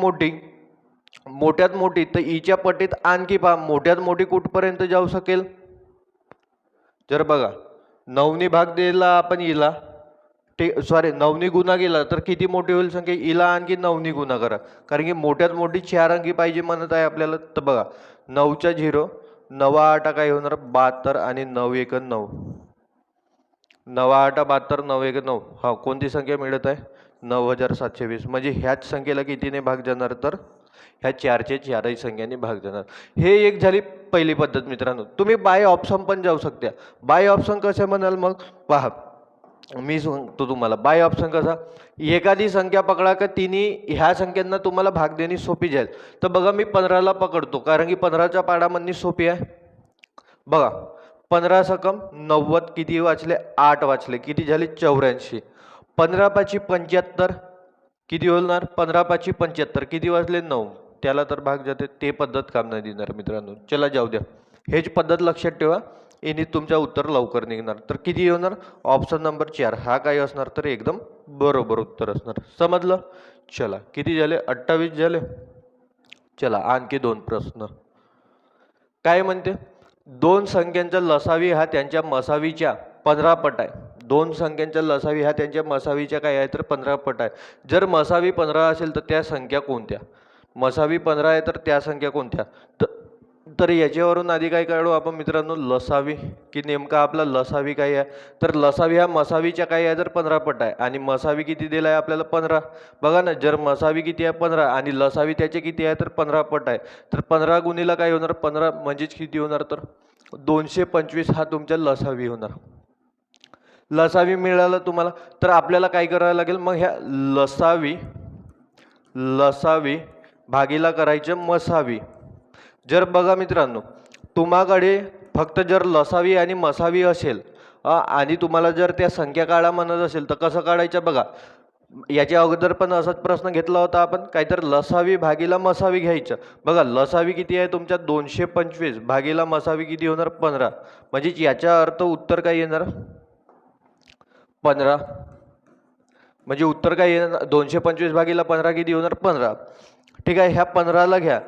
मोठी. तर ईच्या पटीत आणखी पहा, मोठ्यात मोठी कुठपर्यंत जाऊ शकेल? जर बघा 9ने भाग दिला आपण ईला, सॉरी 9ने गुणा केला तर किती मोठी होईल संख्या? ईला आणखी 9ने गुणा करा, कारण की मोठ्यात मोठी 4 अंकी पाहिजे म्हणत आहे आपल्याला. तर बघा 9च्या 0, 9 8 काय होणार? 72 आणि 9 1 9. 9 8 72, 9 1 9. हा कोणती संख्या मिळत आहे? 9720. म्हणजे ह्याच संख्येला कितीने भाग जाणार तर ह्या 4चे 4ही संख्यांनी भाग जाणार. हे एक झाली पहिली पद्धत मित्रांनो. तुम्ही बाय ऑप्शन पण जाऊ शकता. बाय ऑप्शन कसे म्हणाल मग? पहा मी सांगतो तुम्हाला बाय ऑप्शन कसा. एखादी संख्या पकडा का तिने ह्या संख्यांना तुम्हाला भाग देणे सोपी जाईल. तर बघा मी 15ला पकडतो, कारण की 15च्या पाडामधनी सोपी आहे. बघा 15 सकम 90 किती वाचले? 8 वाचले. किती झाले? 84. 15 5 75 किती होणार? 15 5 75 किती वाजले? 9. त्याला तर भाग जाते. ते पद्धत काम नाही देणार मित्रांनो. चला जाऊ द्या. हेच पद्धत लक्षात ठेवा, याने तुमचं उत्तर लवकर निघणार. तर किती होणार? ऑप्शन नंबर 4 हा काय असणार तर एकदम बरोबर उत्तर असणार. समजलं? चला किती झाले? 28 झाले. चला आणखी 2 प्रश्न. काय म्हणते? 2 संख्यांचा लसावी हा त्यांच्या मसावीच्या 15 पट आहे. 2 संख्यांचा लसावी हा त्यांच्या मसावीच्या काय आहे तर 15 पट आहे. जर मसावी 15 असेल तर त्या संख्या कोणत्या? मसावी 15 आहे तर त्या संख्या कोणत्या? तर याच्यावरून आधी काय काढू आपण मित्रांनो? लसावी. की नेमका आपला लसावी काय आहे तर लसावी हा मसावीच्या काय आहे तर 15 पट आहे. आणि मसावी किती दिला आहे आपल्याला? 15. बघा ना, जर मसावी किती आहे? 15 आणि लसावी त्याचे किती आहे तर 15 पट आहे. तर 15 गुणीला काय होणार? 15 म्हणजेच किती होणार तर 225 हा तुमच्या लसावी होणार. लसावी मिळाला तुम्हाला तर आपल्याला काय करावं लागेल मग? ह्या लसावी भागीला करायचं मसावी. जर बघा मित्रांनो, तुम्हाकडे फक्त जर लसावी आणि मसावी असेल आणि तुम्हाला जर त्या संख्या काढा म्हणत असेल तर कसं काढायचं? बघा याच्या अगोदर पण असाच प्रश्न घेतला होता आपण, काहीतरी लसावी भागीला मसावी घ्यायचं. बघा लसावी किती आहे तुमच्या 225 भागीला मसावी किती होणार 15, म्हणजेच याचा अर्थ उत्तर काय येणार 15. म्हणजे उत्तर काय येणार 225 भागीला 15 किती होणार 15. ठीक आहे, ह्या 15ला घ्या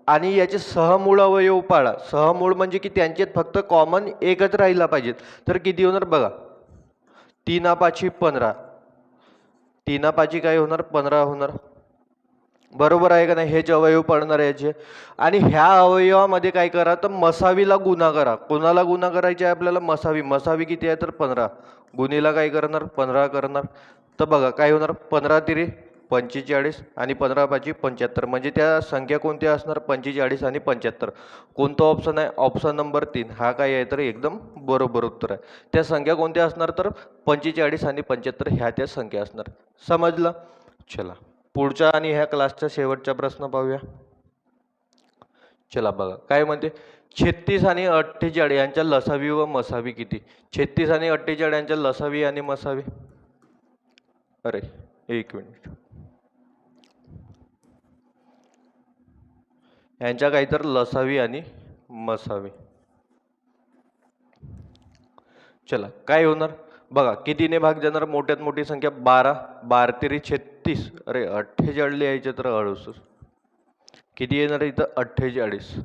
आणि याचे सहमूळ अवयव पाळा. सहमूळ म्हणजे की त्यांच्यात फक्त कॉमन एकच राहिला पाहिजेत. तर किती होणार बघा, 3 15, 3 काय होणार 15 होणार. बरोबर आहे का नाही, हेच अवयव पडणार याचे. आणि ह्या अवयवामध्ये काय करा तर मसावीला गुणा करा. कोणाला गुणा करायचे आहे आपल्याला, मसावी. मसावी किती आहे तर 15, गुणीला काय करणार 15 करणार. तर बघा काय होणार 15 तिरी 45 आणि 15 5 75, म्हणजे त्या संख्या कोणत्या असणार 45 आणि 75. कोणतं ऑप्शन आहे, ऑप्शन नंबर 3 हा काय आहे तर एकदम बरोबर उत्तर आहे. त्या संख्या कोणत्या असणार तर 45 आणि 75 ह्या त्या संख्या असणार. समजलं. चला पुढचा आणि ह्या क्लासचा शेवटचा प्रश्न पाहूया. चला बघा काय म्हणते, 36 आणि 48 यांच्या लसावी व मसावी किती. 36 आणि 48 यांच्या लसावी आणि मसावी. अरे एक मिनिट, यांच्या काहीतरी लसावी आणि मसावी. चला काय होणार बघा, कितीने भाग जाणार, मोठ्यात मोठी संख्या 12, 12 तिरी 36, अरे 48 लिहायचे तर 68 किती येणार इथं 48,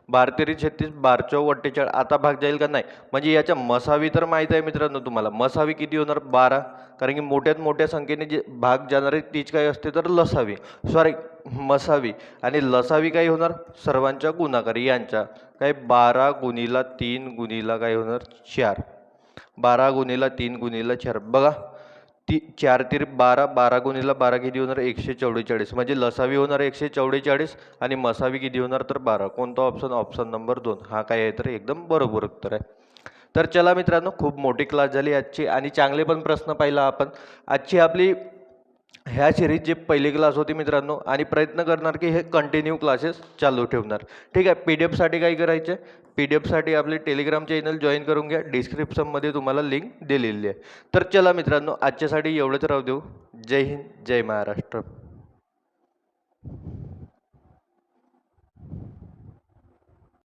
12 तिरी 36, 12 चौक 48. आता भाग जाईल का नाही, म्हणजे याच्या मसावी तर माहीत आहे मित्रांनो तुम्हाला. मसावी किती होणार 12, कारण की मोठ्यात मोठ्या संख्येने जे भाग जाणार आहे तीच काय असते तर लसावी, सॉरी मसावी. आणि लसावी काय होणार सर्वांच्या गुणाकार यांच्या, काय 12 गुणीला 3 गुणीला काय होणार 4, 12 गुणीला 3 गुणीला 4. बघा 4 तिरी 12, 12 गुणीला 12 किती होणार 144, म्हणजे लसावी होणार 144 आणि मसावी किती होणार तर 12. कोणता ऑप्शन, ऑप्शन नंबर 2 हा काय आहे तर एकदम बरोबर उत्तर आहे. तर चला मित्रांनो, खूप मोठी क्लास झाली आजची आणि चांगले पण प्रश्न पाहिला आपण. आजची आपली ह्या सिरीजची पहिली क्लास होती मित्रांनो, आणि प्रयत्न करणार की हे कंटिन्यू क्लासेस चालू ठेवणार. ठीक आहे, PDF साठी काय करायचं आहे, PDF साठी आपले टेलिग्राम चॅनल जॉईन करून घ्या. डिस्क्रिप्शनमध्ये तुम्हाला लिंक दिलेली आहे. तर चला मित्रांनो, आजच्यासाठी एवढंच राहू देऊ. जय हिंद, जय महाराष्ट्र.